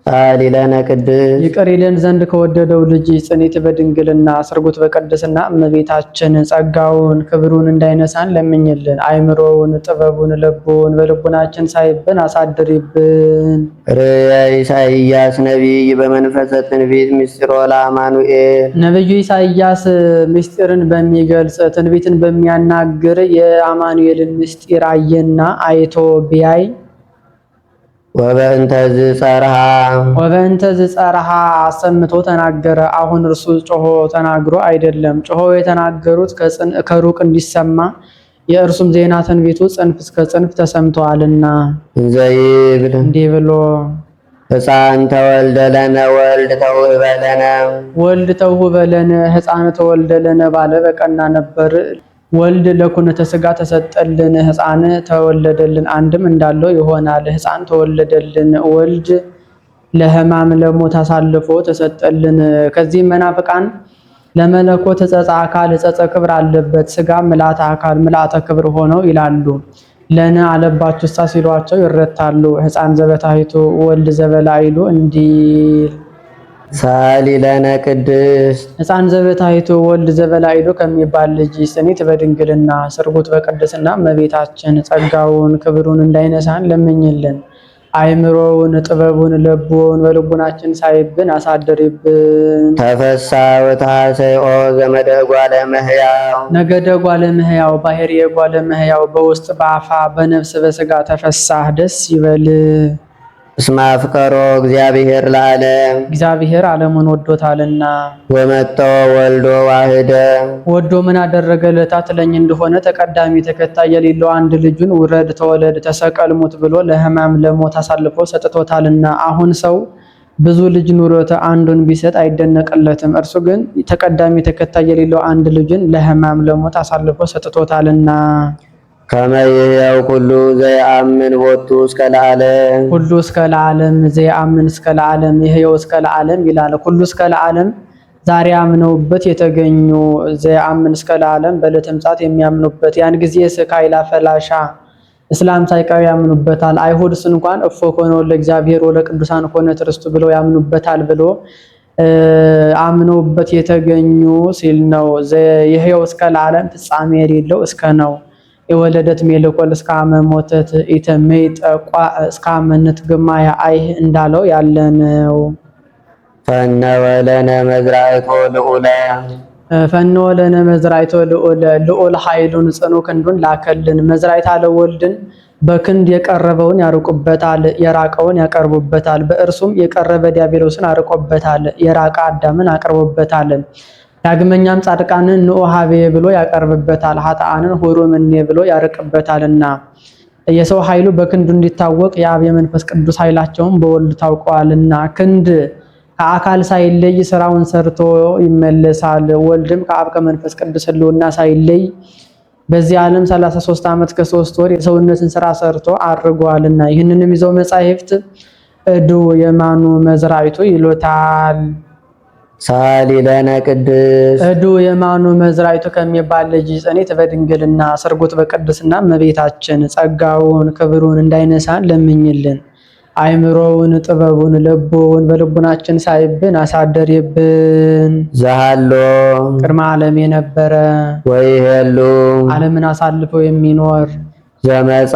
ሳሊለነ ቅድስ ይቅር ይለን ዘንድ ከወደደው ልጅ ጽኒት በድንግልና ስርጉት በቅድስና እመቤታችን ጸጋውን ክብሩን እንዳይነሳን ለምኝልን። አይምሮውን ጥበቡን ልቡን በልቡናችን ሳይብን አሳድሪብን። ርእየ ኢሳይያስ ነቢይ በመንፈሰ ትንቢት ምስጢሮ ለአማኑኤል ነብዩ ኢሳይያስ ምስጢርን በሚገልጽ ትንቢትን በሚያናግር የአማኑኤልን ምስጢር አየና አይቶ ቢያይ ወበእንተዝ ጸርሃ አሰምቶ ተናገረ። አሁን እርሱ ጮሆ ተናግሮ አይደለም። ጮሆ የተናገሩት ከሩቅ እንዲሰማ የእርሱም ዜና ትንቢቱ ጽንፍ እስከ ጽንፍ ተሰምቷልና ዘይብል እንዲህ ብሎ ሕፃን ተወልደ ለነ ወልድ ተውህበ ለነ ወልድ ተውህበ ለነ ሕፃን ተወልደ ለነ ባለ በቀና ነበር። ወልድ ለኩነተ ሥጋ ተሰጠልን ሕፃን ተወለደልን። አንድም እንዳለው ይሆናል። ሕፃን ተወለደልን። ወልድ ለሕማም ለሞት አሳልፎ ተሰጠልን። ከዚህ መናፍቃን ለመለኮት ሕጸጸ አካል ሕጸጸ ክብር አለበት። ሥጋ ምልአተ አካል ምልአተ ክብር ሆነው ይላሉ። ለነ አለባችሁሳ ሲሏቸው ይረታሉ። ሕፃን ዘበታይቱ ወልድ ዘበላይሉ እንዲል ሳሊለነ ቅድስ ሕፃን ዘበታይቱ ወልድ ዘበላይሉ ከሚባል ልጅ ጽኒት በድንግልና ስርጉት በቅድስና እመቤታችን ጸጋውን ክብሩን እንዳይነሳን ለምኝልን። አይምሮውን ጥበቡን ልቡን በልቡናችን ሳይብን አሳድሪብን። ተፈሳ ወታሰይኦ ዘመደ ጓለ እመሕያው ነገደ ጓለ እመሕያው ባህርየ ጓለ እመሕያው በውስጥ በአፋ በነፍስ በሥጋ ተፈሳህ ደስ ይበል። እስመ አፍቀሮ እግዚአብሔር ለዓለም እግዚአብሔር ዓለሙን ወዶታልና። ወመጦ ወልዶ ዋህደ ወዶ ምን አደረገለታ ትለኝ እንደሆነ ተቀዳሚ ተከታይ የሌለው አንድ ልጁን ውረድ ተወለድ ተሰቀል ሙት ብሎ ለሕማም ለሞት አሳልፎ ሰጥቶታልና። አሁን ሰው ብዙ ልጅ ኑሮት አንዱን ቢሰጥ አይደነቅለትም። እርሱ ግን ተቀዳሚ ተከታይ የሌለው አንድ ልጁን ለሕማም ለሞት አሳልፎ ሰጥቶታልና። ከመይህያው ሁሉ ዘይአምን ቦቱ እስከ ለዓለም ሁሉ እስከ ለዓለም ዘይአምን እስከ ለዓለም ይህየው እስከ ለዓለም ይላል። ሁሉ እስከ ለዓለም ዛሬ አምነውበት የተገኙ ዘይአምን እስከ ለዓለም በዕለተ ምጽአት የሚያምኑበት ያን ጊዜ ስካይላ ፈላሻ እስላም ሳይቀር ያምኑበታል። አይሁድስ እንኳን እፎ ኮነ ለእግዚአብሔር ወለቅዱሳን ኮነ ትርስቱ ብለው ያምኑበታል ብሎ አምነውበት የተገኙ ሲል ነው። ይህየው እስከ ለዓለም ፍጻሜ የሌለው እስከ ነው። የወለደት ሜልኮል እስከ አመሞተት ኢተመይጠቋ እስከ አመነት ግማያ አይህ እንዳለው ያለነው። ፈነወለነ መዝራእቶ ልዑለ ፈነወለነ መዝራእቶ ልዑል ኃይሉን ጽኑ ክንዱን ላከልን። መዝራእት አለ ወልድን በክንድ የቀረበውን ያርቁበታል፣ የራቀውን ያቀርቡበታል። በእርሱም የቀረበ ዲያብሎስን አርቆበታል፣ የራቀ አዳምን አቅርቦበታል። ዳግመኛም ጻድቃንን ንዑ ሀቤ ብሎ ያቀርብበታል፣ ኃጥአንን ሁሩ ምኔ ብሎ ያርቅበታልና። የሰው ኃይሉ በክንዱ እንዲታወቅ የአብ የመንፈስ ቅዱስ ኃይላቸውን በወልድ ታውቀዋልና። ክንድ ከአካል ሳይለይ ስራውን ሰርቶ ይመለሳል። ወልድም ከአብ ከመንፈስ ቅዱስ ሕልውና ሳይለይ በዚህ ዓለም 33 ዓመት ከ3 ወር የሰውነትን ስራ ሰርቶ አድርጓልና። ይህንንም ይዘው መጻሕፍት እዱ የማኑ መዝራእቱ ይሉታል። ሳሊለነ ቅድስ እዱ የማኑ መዝራእቱ ከሚባል ልጅ ጽኒት በድንግልና ስርጉት በቅድስና እመቤታችን ጸጋውን ክብሩን እንዳይነሳን ለምኝልን። አይምሮውን ጥበቡን ልቡን በልቡናችን ሳይብን አሳደርብን። ዘሃሎ ቅድመ ዓለም የነበረ ወይሄሉ ዓለምን አሳልፎ የሚኖር ዘመጻ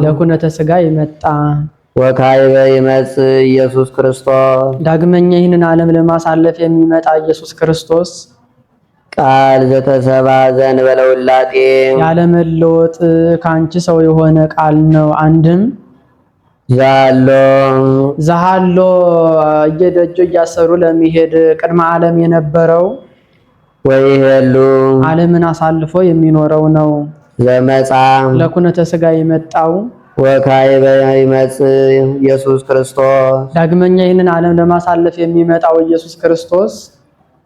ለኩነተ ሥጋ የመጣ ወካዕበ ይመጽእ ኢየሱስ ክርስቶስ ዳግመኛ ይህንን ዓለም ለማሳለፍ የሚመጣ ኢየሱስ ክርስቶስ ቃል ዘተሰባ ዘእንበለ ውላጤ ያለመለወጥ ከአንቺ ሰው የሆነ ቃል ነው። አንድም ዛሃሎ እየደጁ እያሰሩ ለሚሄድ ቅድመ ዓለም የነበረው ወይሄሉ ዓለምን አሳልፎ የሚኖረው ነው። ዘመጻ ለኩነተ ሥጋ የመጣው ወካዕበ ይመጽእ ኢየሱስ ክርስቶስ ዳግመኛ ይህንን ዓለም ለማሳለፍ የሚመጣው ኢየሱስ ክርስቶስ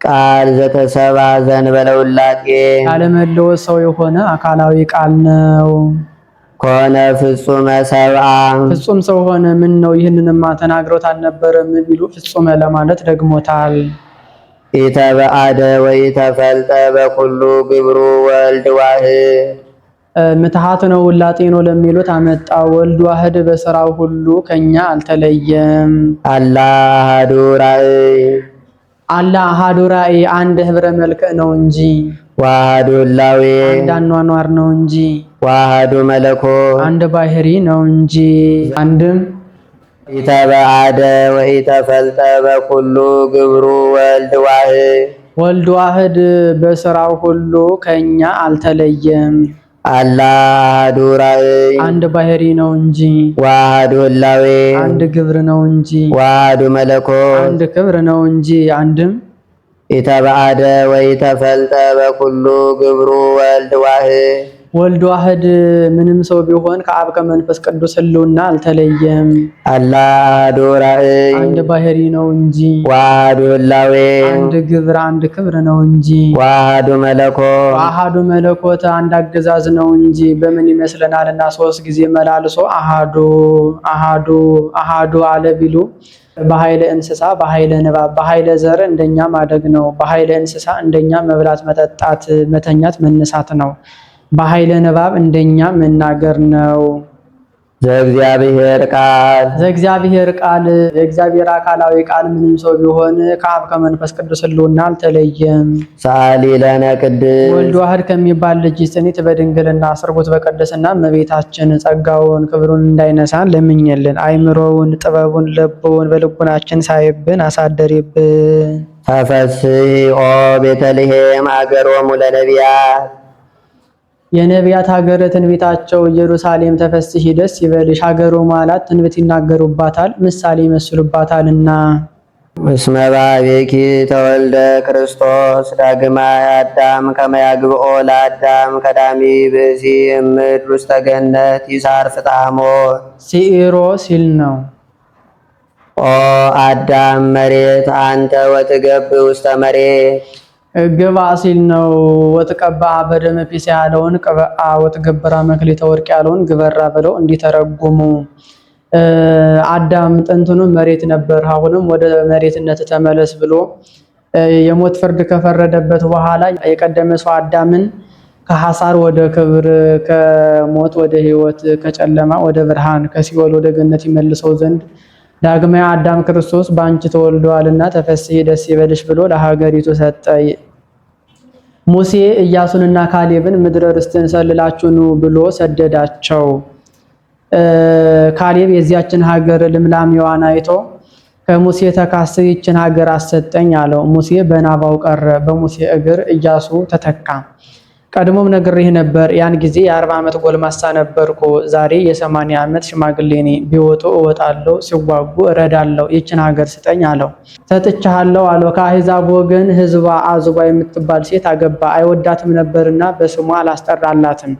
ቃል ዘተሰባ ዘእንበለ ውላጤ ያለመለወጥ ሰው የሆነ አካላዊ ቃል ነው። ኮነ ፍጹመ ሰብአ ፍጹም ሰው ሆነ። ምን ነው ይህንንማ ተናግሮት አልነበረም ቢሉ ፍጹመ ለማለት ደግሞታል። ኢተበአደ ወኢተፈልጠ በኩሉ ግብሩ ወልድ ዋህድ ምትሃት ነው ውላጤ ነው ለሚሉት አመጣ። ወልድ ዋህድ በስራው ሁሉ ከኛ አልተለየም። አላ አሐዱ ራእይ አላ አሐዱ ራእይ አንድ ህብረ መልክ ነው እንጂ ዋህዱ ህላዌ አንድ አኗኗር ነው እንጂ ዋህዱ መለኮት አንድ ባህሪ ነው እንጂ አንድም ኢተበአደ ወኢተፈልጠ በኩሉ ግብሩ ወልድ ዋህድ ወልድ ዋህድ በስራው ሁሉ ከኛ አልተለየም። አላ አሐዱ ራእይ አንድ ባህሪ ነው እንጂ ዋህዱ ህላዌ አንድ ግብር ነው እንጂ ዋህዱ መለኮት አንድ ክብር ነው እንጂ አንድም ኢተበአደ ወኢተፈልጠ በኩሉ ግብሩ ወልድ ዋህድ ወልድ ዋህድ ምንም ሰው ቢሆን ከአብ ከመንፈስ ቅዱስ ህልውና አልተለየም። አላ አሐዱ ራእይ አንድ ባህሪ ነው እንጂ ዋህዱ ህላዌ አንድ ግብር አንድ ክብር ነው እንጂ ዋህዱ መለኮት አሐዱ መለኮት አንድ አገዛዝ ነው እንጂ በምን ይመስለናልና ሶስት ጊዜ መላልሶ አሐዱ አሐዱ አሐዱ አለ ቢሉ በኃይለ እንስሳ በኃይለ ንባብ በኃይለ ዘር እንደኛ ማደግ ነው። በኃይለ እንስሳ እንደኛ መብላት መጠጣት መተኛት መነሳት ነው። በኃይለ ንባብ እንደኛ መናገር ነው። ዘእግዚአብሔር ቃል የእግዚአብሔር አካላዊ ቃል ምንም ሰው ቢሆን ከአብ ከመንፈስ ቅዱስ ህልውና አልተለየም። ሰአሊ ለነ ቅድስት ወልድ ዋህድ ከሚባል ልጅ ጽኒት በድንግልና ስርጉት በቅድስና እመቤታችን ጸጋውን ክብሩን እንዳይነሳን ለምኝልን። አይምሮውን ጥበቡን ልቡን በልቡናችን ሳይብን አሳደሪብን። ተፈስሒ ኦ ቤተልሔም አገሮሙ ለነቢያት የነቢያት ሀገረ ትንቢታቸው ኢየሩሳሌም ተፈስሒ ደስ ይበልሽ። ሀገሩ ማለት ትንቢት ይናገሩባታል ምሳሌ ይመስሉባታልና። እስመ በኀቤኪ ተወልደ ክርስቶስ ዳግማይ አዳም ከመ ያግብኦ ለአዳም ቀዳሚ ብእሲ እምድር ውስተ ገነት ይሳር ፍጣሞ ሲኢሮ ሲል ነው። ኦ አዳም መሬት አንተ ወትገብእ ውስተ መሬት ግባ ሲል ነው። ወትቀባ በደመ ጲስ ያለውን ቅብአ ወትገብራ መክሊተ ወርቅ ያለውን ግበራ ብለው እንዲተረጉሙ። አዳም ጥንቱን መሬት ነበር፣ አሁንም ወደ መሬትነት ተመለስ ብሎ የሞት ፍርድ ከፈረደበት በኋላ የቀደመ ሰው አዳምን ከሐሳር ወደ ክብር፣ ከሞት ወደ ሕይወት፣ ከጨለማ ወደ ብርሃን፣ ከሲኦል ወደ ገነት ይመልሰው ዘንድ ዳግማዊ አዳም ክርስቶስ በአንቺ ተወልዷልና ተፈስሒ ደስ ይበልሽ ብሎ ለሀገሪቱ ሰጠ። ሙሴ ኢያሱንና ካሌብን ምድረ ርስትን ሰልላችሁ ኑ ብሎ ሰደዳቸው። ካሌብ የዚያችን ሀገር ልምላሜዋን አይቶ ከሙሴ ተካስር ይችን ሀገር አሰጠኝ አለው። ሙሴ በናባው ቀረ፣ በሙሴ እግር ኢያሱ ተተካ። ቀድሞም ነግሬህ ነበር፣ ያን ጊዜ የ40 ዓመት ጎልማሳ ነበርኩ፣ ዛሬ የ80 ዓመት ሽማግሌ ነኝ። ቢወጡ እወጣለሁ፣ ሲዋጉ እረዳለሁ፣ ይችን ሀገር ስጠኝ አለው። ሰጥቻለሁ አለው። ከአሕዛብ ወገን ሕዝባ አዙባ የምትባል ሴት አገባ። አይወዳትም ነበርና በስሟ አላስጠራላትም።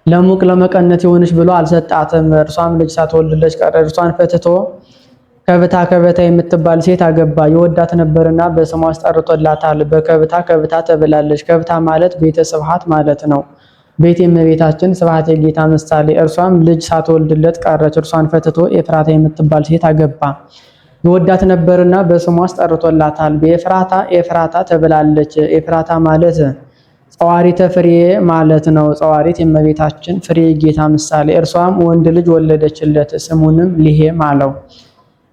ለሙቅ ለመቀነት የሆነች ብሎ አልሰጣትም። እርሷም ልጅ ሳትወልድለች ቀረ። እርሷን ፈትቶ ከብታ የምትባል ሴት አገባ። የወዳት ነበርና በስሟ አስጠርቶላታል። በከብታ ተብላለች። ከብታ ማለት ቤተ ስብሐት ማለት ነው። ቤት የእመቤታችን ስብሐት የጌታ ምሳሌ። እርሷም ልጅ ሳትወልድለት ቀረች። እርሷን ፈትቶ ኤፍራታ የምትባል ሴት አገባ። የወዳት ነበርና በስሟ አስጠርቶላታል። በኤፍራታ ተብላለች። ኤፍራታ ማለት ጸዋሪተ ፍሬ ማለት ነው። ጸዋሪት የእመቤታችን ፍሬ ጌታ ምሳሌ። እርሷም ወንድ ልጅ ወለደችለት፣ ስሙንም ሊሄም አለው።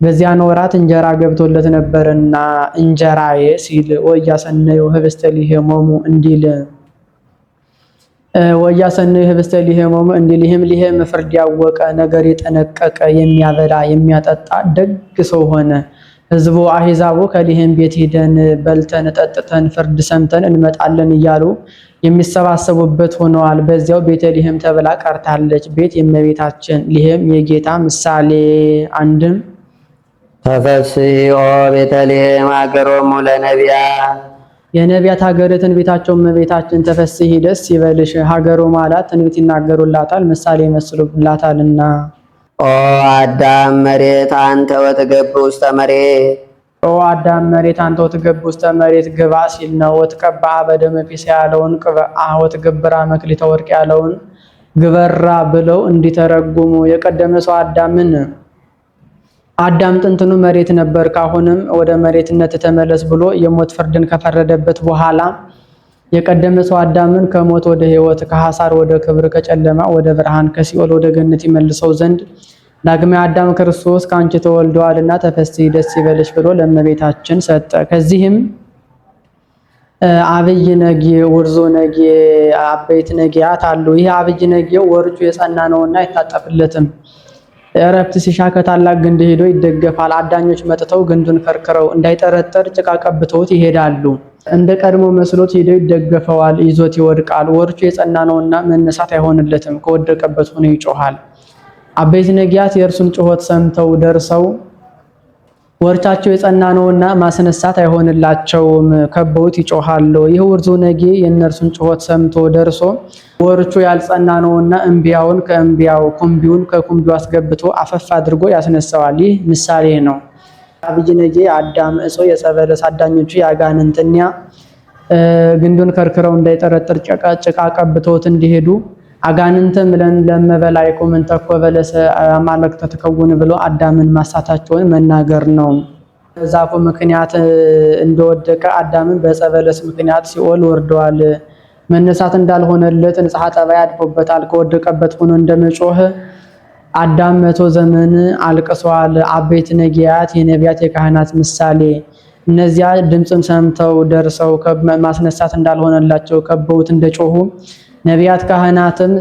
በዚያን ወራት እንጀራ ገብቶለት ነበርና እንጀራዬ ሲል ወያሰነዩ ህብስተ ሊሄሞሙ እንዲል ወያሰነዩ ህብስተ ሊሄሞሙ እንዲል ይህም ሊሄም ፍርድ ያወቀ ነገር የጠነቀቀ የሚያበላ የሚያጠጣ ደግ ሰው ሆነ። ህዝቡ አሂዛቡ ከሊሄም ቤት ሂደን በልተን ጠጥተን ፍርድ ሰምተን እንመጣለን እያሉ የሚሰባሰቡበት ሆነዋል። በዚያው ቤተልሔም ተብላ ቀርታለች። ቤት የእመቤታችን ሊሄም የጌታ ምሳሌ። አንድም ተፈስሒ ቤተልሔም ሀገሮሙ ለነቢያት የነቢያት ሀገር ትንቢታቸው እመቤታችን ተፈስሒ ደስ ይበልሽ። ሀገሮ ማለት ትንቢት ይናገሩላታል፣ ምሳሌ ይመስሉላታልና። ኦ አዳም መሬት አንተ ወትገብ ውስተ መሬት ኦ አዳም መሬት አንተ ወትገብ ውስተ መሬት ግባ ሲል ነው። ወትቀባ በደመ ጲስ ያለውን ቅብአ ወትገብራ መክሊተ ወርቅ ያለውን ግበራ ብለው እንዲተረጉሙ የቀደመ ሰው አዳም ጥንትኑ መሬት ነበር፣ ካሁንም ወደ መሬትነት ተመለስ ብሎ የሞት ፍርድን ከፈረደበት በኋላ የቀደመ ሰው አዳምን ከሞት ወደ ሕይወት ከሐሳር ወደ ክብር ከጨለማ ወደ ብርሃን ከሲኦል ወደ ገነት ይመልሰው ዘንድ ዳግማዊ አዳም ክርስቶስ ካንቺ ተወልደዋልና ተፈስሒ ደስ ይበልሽ ብሎ ለእመቤታችን ሰጠ። ከዚህም አብይ ነጌ፣ ውርዞ ነጌ፣ አበይት ነጌያት አሉ። ይህ አብይ ነጌ ወርጩ የጸና ነውና አይታጠፍለትም። እረፍት ሲሻ ከታላቅ ግንድ ሄዶ ይደገፋል። አዳኞች መጥተው ግንዱን ከርክረው እንዳይጠረጠር ጭቃ ቀብተውት ይሄዳሉ። እንደ ቀድሞ መስሎት ሄደው ይደገፈዋል፣ ይዞት ይወድቃል። ወርቹ የጸና ነውና መነሳት አይሆንለትም፣ ከወደቀበት ሆኖ ይጮሃል። አበይት ነጊያት የእርሱን ጩኸት ሰምተው ደርሰው ወርቻቸው የጸና ነውና ማስነሳት አይሆንላቸውም፣ ከበውት ይጮሃሉ። ይህ ውርዙ ነጌ የእነርሱን ጩኸት ሰምቶ ደርሶ ወርቹ ያልጸና ነውና እምቢያውን ከእምቢያው ኩምቢውን ከኩምቢው አስገብቶ አፈፍ አድርጎ ያስነሳዋል። ይህ ምሳሌ ነው። አብይ ነጌ አዳም እጾ የጸበለስ አዳኞቹ ያጋንንትኛ ግንዱን ከርክረው እንዳይጠረጥር ጭቃ ቀብተውት እንዲሄዱ አጋንንትም ለመበላይኩ ምን ተኮበለሰ አማልክተ ተከውን ብሎ አዳምን ማሳታቸውን መናገር ነው። በዛፉ ምክንያት እንደወደቀ አዳምን በጸበለስ ምክንያት ሲኦል ወርደዋል። መነሳት እንዳልሆነለት ንጽሐ ጠባይ አድፎበታል። ከወደቀበት ሆኖ እንደመጮህ አዳም 100 ዘመን አልቅሷል። አበይት ነጊያት የነቢያት የካህናት ምሳሌ። እነዚያ ድምፅን ሰምተው ደርሰው ማስነሳት እንዳልሆነላቸው ከበውት እንደጮሁ ነቢያት ካህናትም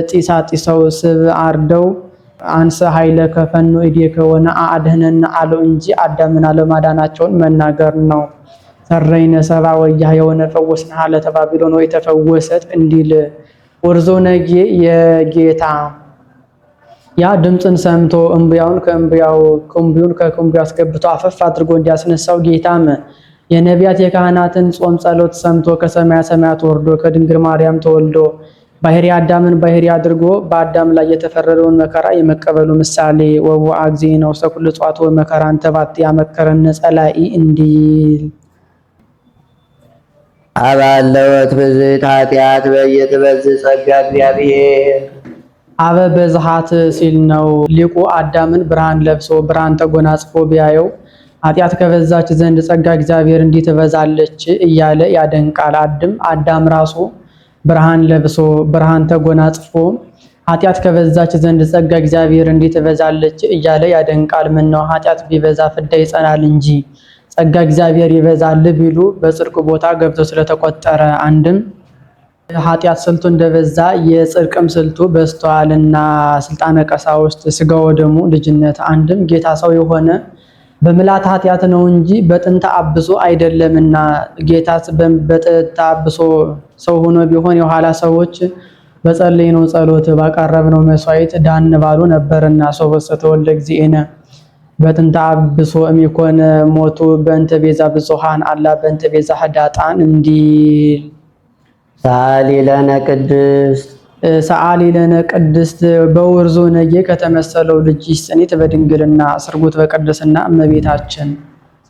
ጢሳ ጢሰው ስብ አርደው አንሰ ኃይለ ከፈኑ እዴከ ወነአ አድህነና አለው እንጂ አዳምን አለማዳናቸውን መናገር ነው። ሰረይነ ሰባ ወያ የሆነ ፈወስና ለተባቢሎን ወይ ተፈወሰት እንዲል ወርዞ ነጌ የጌታ ያ ድምፅን ሰምቶ እምብያውን ከእምብያው ኩምቢውን ከኩምቢው አስገብቶ አፈፍ አድርጎ እንዲያስነሳው ጌታም የነቢያት የካህናትን ጾም ጸሎት ሰምቶ ከሰማያ ሰማያት ወርዶ ከድንግል ማርያም ተወልዶ ባህሪ አዳምን ባህሪ አድርጎ በአዳም ላይ የተፈረደውን መከራ የመቀበሉ ምሳሌ ወወአ እግዚእነ ውስተ ኩሉ እጽዋት ወመከራን ተባት ያመከረን ጸላኢ እንዲል አባለወት ብዝት ኃጢአት በየትበዝሕ ጸጋ እግዚአብሔር አበ በዝሃት ሲል ነው። ሊቁ አዳምን ብርሃን ለብሶ ብርሃን ተጎናጽፎ ቢያየው ኃጢአት ከበዛች ዘንድ ጸጋ እግዚአብሔር እንዲህ ትበዛለች እያለ ያደንቃል። አዳም ራሱ ብርሃን ለብሶ ብርሃን ተጎናጽፎ ኃጢአት ከበዛች ዘንድ ጸጋ እግዚአብሔር እንዲህ ትበዛለች እያለ ያደንቃል። ምነው ኃጢአት ቢበዛ ፍዳ ይጸናል እንጂ ጸጋ እግዚአብሔር ይበዛል ቢሉ በጽድቅ ቦታ ገብቶ ስለተቆጠረ። አንድም ኃጢአት ስልቱ እንደበዛ የጽድቅም ስልቱ በዝቷልና ስልጣነ ቀሳውስት ስጋ ወደሙ ልጅነት። አንድም ጌታ ሰው የሆነ በምላት ኃጢአት ነው እንጂ በጥንተ አብሶ አይደለምና ጌታስ በጥንተ አብሶ ሰው ሆኖ ቢሆን የኋላ ሰዎች በጸለይነው ጸሎት ባቀረብነው መስዋዕት ዳን ባሉ ነበርና ሶበሰ ተወልደ እግዚእነ በጥንተ አብሶ እሚኮን ሞቱ በእንተ ቤዛ ብዙሃን አላ በእንተ ቤዛ ህዳጣን እንዲል ሰአሊ ለነ ቅድስት ሰአሊ ለነ ቅድስት በውርዞ ነጌ ከተመሰለው ልጅሽ ጽኒት በድንግልና ስርጉት በቅድስና እመቤታችን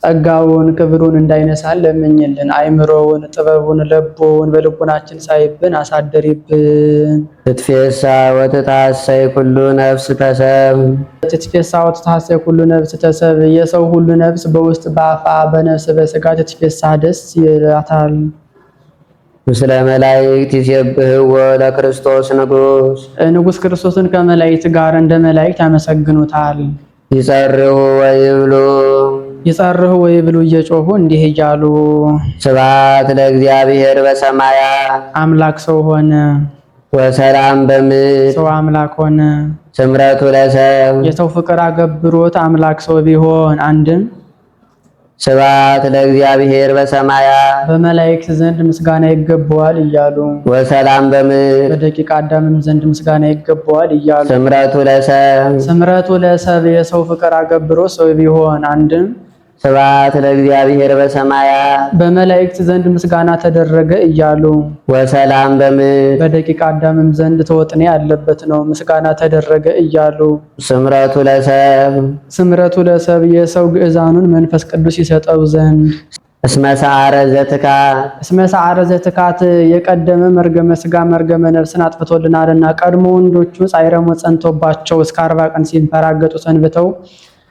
ጸጋውን ክብሩን እንዳይነሳን ለምኝልን። አይምሮውን ጥበቡን ለቦውን በልቡናችን ሳይብን አሳደሪብን። ትትፌሳ ወትታሰይ ኩሉ ነፍስ ተሰብ ትትፌሳ ወትታሰይ ኩሉ ነፍስ ተሰብ የሰው ሁሉ ነፍስ በውስጥ በአፋ በነፍስ በስጋ ትትፌሳ ደስ ይላታል። ምስለ መላእክት ይሴብሕዎ ለክርስቶስ ንጉሥ ክርስቶስን ከመላእክት ጋር እንደ መላእክት ያመሰግኑታል። ይጸርሁ ወይብሉ እየጮሁ እንዲህ እያሉ ስብሐት ለእግዚአብሔር በሰማያት አምላክ ሰው ሆነ፣ ወሰላም በምድር ሰው አምላክ ሆነ። ስምረቱ ለሰብ የሰው ፍቅር አገብሮት አምላክ ሰው ቢሆን አንድም ስብሐት ለእግዚአብሔር በሰማያት በመላእክት ዘንድ ምስጋና ይገባዋል እያሉ ወሰላም በምድር በደቂቀ አዳምም ዘንድ ምስጋና ይገባዋል እያሉ ስምረቱ ለሰብ የሰው ፍቅር አገብሮ ሰው ቢሆን አንድም ስብሐት ለእግዚአብሔር በሰማያት በመላእክት ዘንድ ምስጋና ተደረገ እያሉ ወሰላም በምድር በደቂቀ አዳምም ዘንድ ተወጥኔ ያለበት ነው ምስጋና ተደረገ እያሉ ስምረቱ ለሰብ የሰው ግዕዛኑን መንፈስ ቅዱስ ይሰጠው ዘንድ እስመ ሰዓረ ዘትካት የቀደመ መርገመ ሥጋ መርገመ ነፍስን አጥፍቶልናልና ቀድሞ ወንዶቹ ጻዕረ ሞት ጸንቶባቸው እስከ 40 ቀን ሲንፈራገጡ ሰንብተው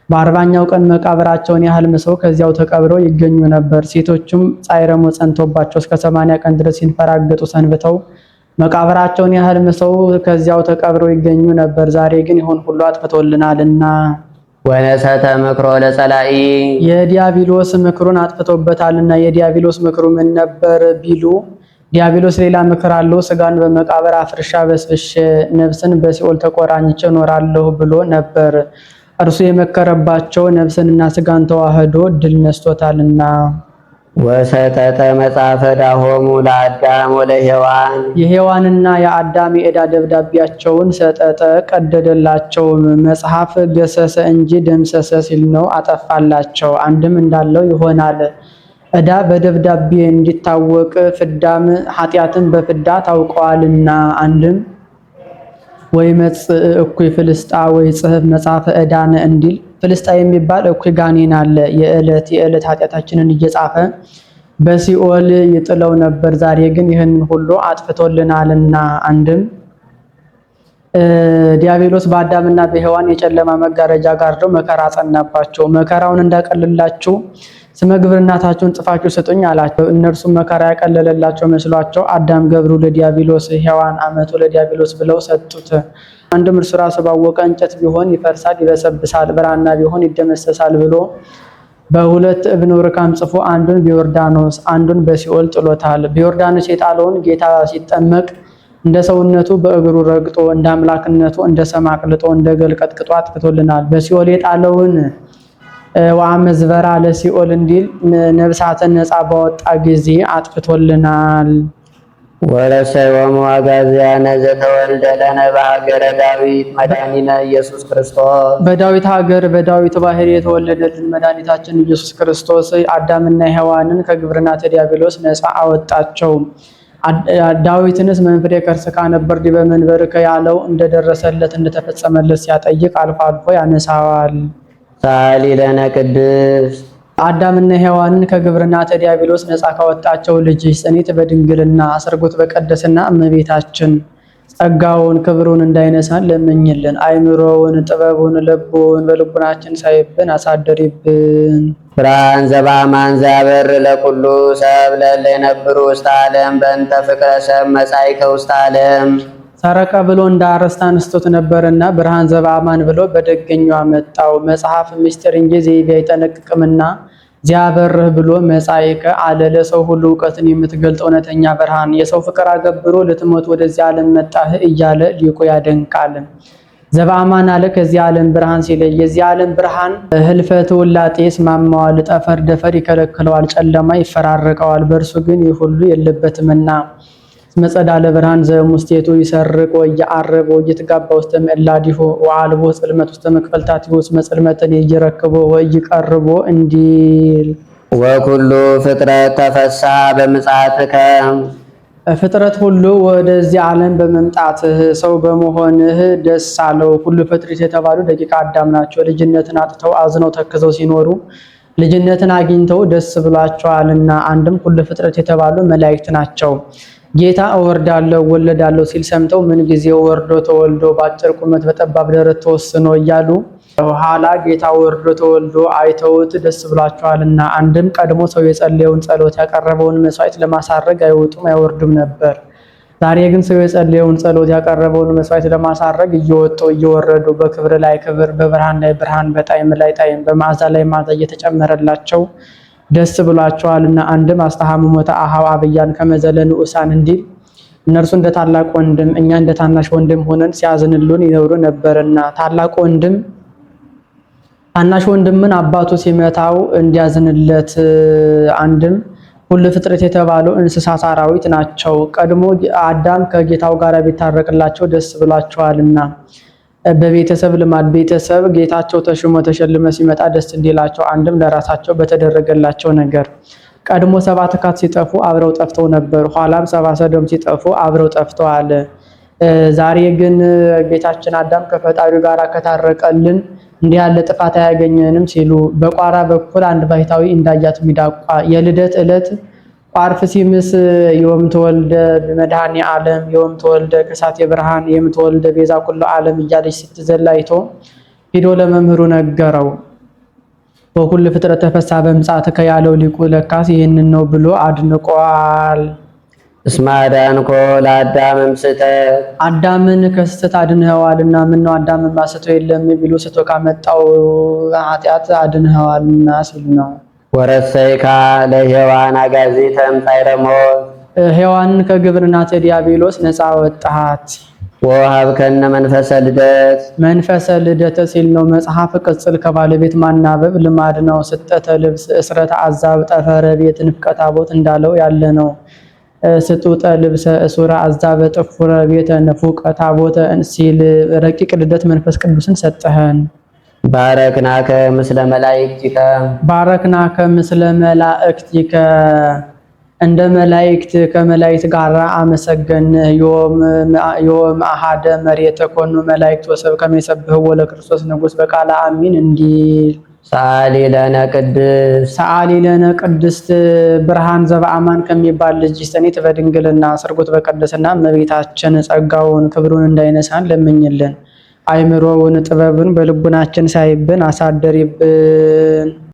በ40ኛው ቀን መቃብራቸውን ያህል ምሰው ከዚያው ተቀብረው ይገኙ ነበር። ሴቶቹም ጻዕረ ሞት ጸንቶባቸው እስከ 80 ቀን ድረስ ሲንፈራገጡ ሰንብተው መቃብራቸውን ያህል ምሰው ከዚያው ተቀብረው ይገኙ ነበር። ዛሬ ግን ይሁን ሁሉ አጥፍቶልናልና ወነሰተ ምክሮ ለጸላኢ የዲያብሎስ ምክሩን አጥፍቶበታልና። የዲያብሎስ ምክሩ ምን ነበር ቢሉ ዲያብሎስ ሌላ ምክር አለው። ስጋን በመቃብር አፍርሻ በስብሼ ነፍስን በሲኦል ተቆራኝቼ እኖራለሁ ብሎ ነበር። እርሱ የመከረባቸው ነፍስንና ስጋን ተዋህዶ ድል ነስቶታልና። ወሰጠጠ መጽሐፈ ዳሆሙ ለአዳም ወለሔዋን የሔዋንና የአዳም የዕዳ ደብዳቤያቸውን ሰጠጠ ቀደደላቸው። መጽሐፍ ገሰሰ እንጂ ደምሰሰ ሲል ነው አጠፋላቸው። አንድም እንዳለው ይሆናል። ዕዳ በደብዳቤ እንዲታወቅ ፍዳም ኃጢአትን በፍዳ ታውቀዋልና። አንድም ወይ መጽእ እኩይ ፍልስጣ ወይ ጽሕፍ መጽሐፈ ዕዳነ እንዲል ፍልስጣ የሚባል እኩይ ጋኔን አለ። የዕለት ኃጢአታችንን እየጻፈ በሲኦል ይጥለው ነበር። ዛሬ ግን ይህንን ሁሉ አጥፍቶልናልና። አንድም ዲያብሎስ በአዳምና በሔዋን የጨለማ መጋረጃ ጋርዶ መከራ ጸናባቸው። መከራውን እንዳቀልላችሁ ስመ ግብርናታችሁን ጽፋችሁ ስጡኝ አላቸው። እነርሱም መከራ ያቀለለላቸው መስሏቸው አዳም ገብሩ ለዲያብሎስ ሔዋን አመቱ ለዲያብሎስ ብለው ሰጡት። አንድም እርሱ ራሱ ባወቀ እንጨት ቢሆን ይፈርሳል ይበሰብሳል፣ ብራና ቢሆን ይደመሰሳል ብሎ በሁለት እብነ ርካም ጽፎ አንዱን በዮርዳኖስ አንዱን በሲኦል ጥሎታል። በዮርዳኖስ የጣለውን ጌታ ሲጠመቅ እንደ ሰውነቱ በእግሩ ረግጦ እንደ አምላክነቱ እንደ ሰም አቅልጦ እንደ ገል ቀጥቅጦ አጥፍቶልናል። በሲኦል የጣለውን ወአመዝበራ ለሲኦል እንዲል ነፍሳትን ነፃ ባወጣ ጊዜ አጥፍቶልናል። ወለሰዮሙ አጋዝያነ ዘተወልደ ለነ በሀገረ ዳዊት መድኃኒነ ኢየሱስ ክርስቶስ በዳዊት ሀገር በዳዊት ባህር የተወለደልን መድኃኒታችን ኢየሱስ ክርስቶስ አዳምና ሔዋንን ከግብርናተ ዲያብሎስ ነፃ አወጣቸው። ዳዊትንስ መንፍሬ ከርስካ ነበር ዲበ መንበርከ ያለው እንደደረሰለት እንደተፈጸመለት ሲያጠይቅ አልፎ አልፎ ያነሳዋል። ሳሊ ለነ ቅድስት አዳምና ሔዋንን ከግብርናተ ዲያብሎስ ነፃ ካወጣቸው ልጅሽ ጽኒት በድንግልና አስርጎት በቀደስና እመቤታችን ጸጋውን ክብሩን እንዳይነሳን ለምኝልን። አይምሮውን ጥበቡን ልቡን በልቡናችን ሳይብን አሳደሪብን። ብርሃን ዘበአማን ዘያበር ለኩሉ ሰብ ለእለ የነብሩ ውስተ ዓለም በእንተ ፍቅረ ሰብ መጻእከ ውስተ ዓለም ሰረቀ ብሎ እንዳረስታ አንስቶት ነበርና ብርሃን ዘበአማን ብሎ በደገኛው አመጣው። መጽሐፍ ምስጢር እንጂ ዘይቤ አይጠነቅቅምና ዚያበርህ ብሎ መጻእከ አለ። ለሰው ሁሉ እውቀትን የምትገልጥ እውነተኛ ብርሃን የሰው ፍቅር አገብሮ ልትሞት ወደዚህ ዓለም መጣህ እያለ ሊቁ ያደንቃል። ዘበአማን አለ ከዚህ ዓለም ብርሃን ሲለይ የዚህ ዓለም ብርሃን ህልፈት ውላጤ ይስማማዋል፣ ጠፈር ደፈር ይከለክለዋል፣ ጨለማ ይፈራረቀዋል። በእርሱ ግን ይህ ሁሉ የለበትምና መጸዳለ ብርሃን ዘሙስቴቱ ይሰርቅ ወይዓርብ ወይትጋባ ውስተ ምዕላዲሁ ወአልቦ ጽልመት ውስተ መክፈልታቲሁ መጽልመትን ይረክቦ ወይቀርቦ እንዲል ወኩሉ ፍጥረት ተፈስሐ በምጽአትከ ፍጥረት ሁሉ ወደዚህ ዓለም በመምጣትህ ሰው በመሆንህ ደስ አለው። ሁሉ ፍጥረት የተባሉ ደቂቀ አዳም ናቸው። ልጅነትን አጥተው አዝነው ተክዘው ሲኖሩ ልጅነትን አግኝተው ደስ ብሏቸዋልና። አንድም ሁሉ ፍጥረት የተባሉ መላእክት ናቸው። ጌታ እወርዳለሁ ወለዳለሁ ሲል ሰምተው ምን ጊዜ ወርዶ ተወልዶ በአጭር ቁመት በጠባብ ደረት ተወስኖ እያሉ ኋላ ጌታ ወርዶ ተወልዶ አይተውት ደስ ብሏቸዋልና አንድም ቀድሞ ሰው የጸለየውን ጸሎት ያቀረበውን መስዋዕት ለማሳረግ አይወጡም አይወርዱም ነበር። ዛሬ ግን ሰው የጸለየውን ጸሎት ያቀረበውን መስዋዕት ለማሳረግ እየወጡ እየወረዱ በክብር ላይ ክብር፣ በብርሃን ላይ ብርሃን፣ በጣዕም ላይ ጣዕም፣ በመዓዛ ላይ መዓዛ እየተጨመረላቸው ደስ ብሏቸዋልና አንድም አስተሐምሞተ አኀው አብያን ከመዘለ ንዑሳን እንዲል እነርሱ እንደ ታላቅ ወንድም እኛ እንደ ታናሽ ወንድም ሆነን ሲያዝንሉን ይኖሩ ነበርና ታላቅ ወንድም ታናሽ ወንድምን አባቱ ሲመታው እንዲያዝንለት አንድም ሁሉ ፍጥረት የተባሉ እንስሳት አራዊት ናቸው። ቀድሞ አዳም ከጌታው ጋር ቢታረቅላቸው ደስ ብሏቸዋልና በቤተሰብ ልማድ ቤተሰብ ጌታቸው ተሽሞ ተሸልመ ሲመጣ ደስ እንዲላቸው አንድም ለራሳቸው በተደረገላቸው ነገር ቀድሞ ሰብአ ትካት ሲጠፉ አብረው ጠፍተው ነበር። ኋላም ሰብአ ሰዶም ሲጠፉ አብረው ጠፍተዋል። ዛሬ ግን ጌታችን አዳም ከፈጣሪው ጋር ከታረቀልን እንዲህ ያለ ጥፋት አያገኘንም ሲሉ በቋራ በኩል አንድ ባሕታዊ እንዳያት ሚዳቋ የልደት ዕለት ቋርፍ ሲምስ ዮም ተወልደ በመድኃኔ ዓለም ዮም ተወልደ ከሳቴ ብርሃን ዮም ተወልደ ቤዛ ኩሉ ዓለም እያለች ስትዘላይቶ ሂዶ ለመምህሩ ነገረው። በኩል ፍጥረት ተፈሳ በምጽአትከ ያለው ሊቁ ለካስ ይህንን ነው ብሎ አድንቋል። እስመ አዳንኮ ለአዳም እምስሕተት አዳምን ከስህተት አድንኸዋልና ምነው አዳምን ማስተው የለም ቢሉ ስቶ ካመጣው ኃጢአት አድንኸዋልና ሲል ነው። ወረሰይካ ለሔዋን አጋዚተ እምጻዕረ ሞት ሔዋንን ከግብርናተ ዲያብሎስ ነፃ ወጣሃት። ወወሀብከነ መንፈሰ ልደት መንፈሰ ልደት ሲል ነው። መጽሐፍ ቅጽል ከባለቤት ማናበብ ልማድ ነው። ስጠተ ልብስ እስረተ አዛብ ጠፈረ ቤት ንፍቀተ ታቦት እንዳለው ያለ ነው። ስጡጠ ልብሰ እሱረ አዛበ ጥፉረ ቤተ ንፉቀ ታቦተ ሲል ረቂቅ ልደት መንፈስ ቅዱስን ሰጠኸን። ባረክናከ ምስለ መላእክቲከ ባረክናከ ምስለ መላእክቲከ እንደ መላእክት ከመላእክት ጋር አመሰገን። ዮም አሐደ መሬተ ኮኑ መላእክት ወሰብ ከመሰብህ ለክርስቶስ ንጉሥ በቃለ አሚን እንዲል ሰአሊ ለነ ቅድስት ብርሃን ዘበአማን ከሚባል ልጅ ጽኔት በድንግልና ስርጉት በቅድስና እመቤታችን ጸጋውን ክብሩን እንዳይነሳን ለምኝልን። አይምሮውን ጥበብን በልቡናችን ሳይብን አሳደሪብን።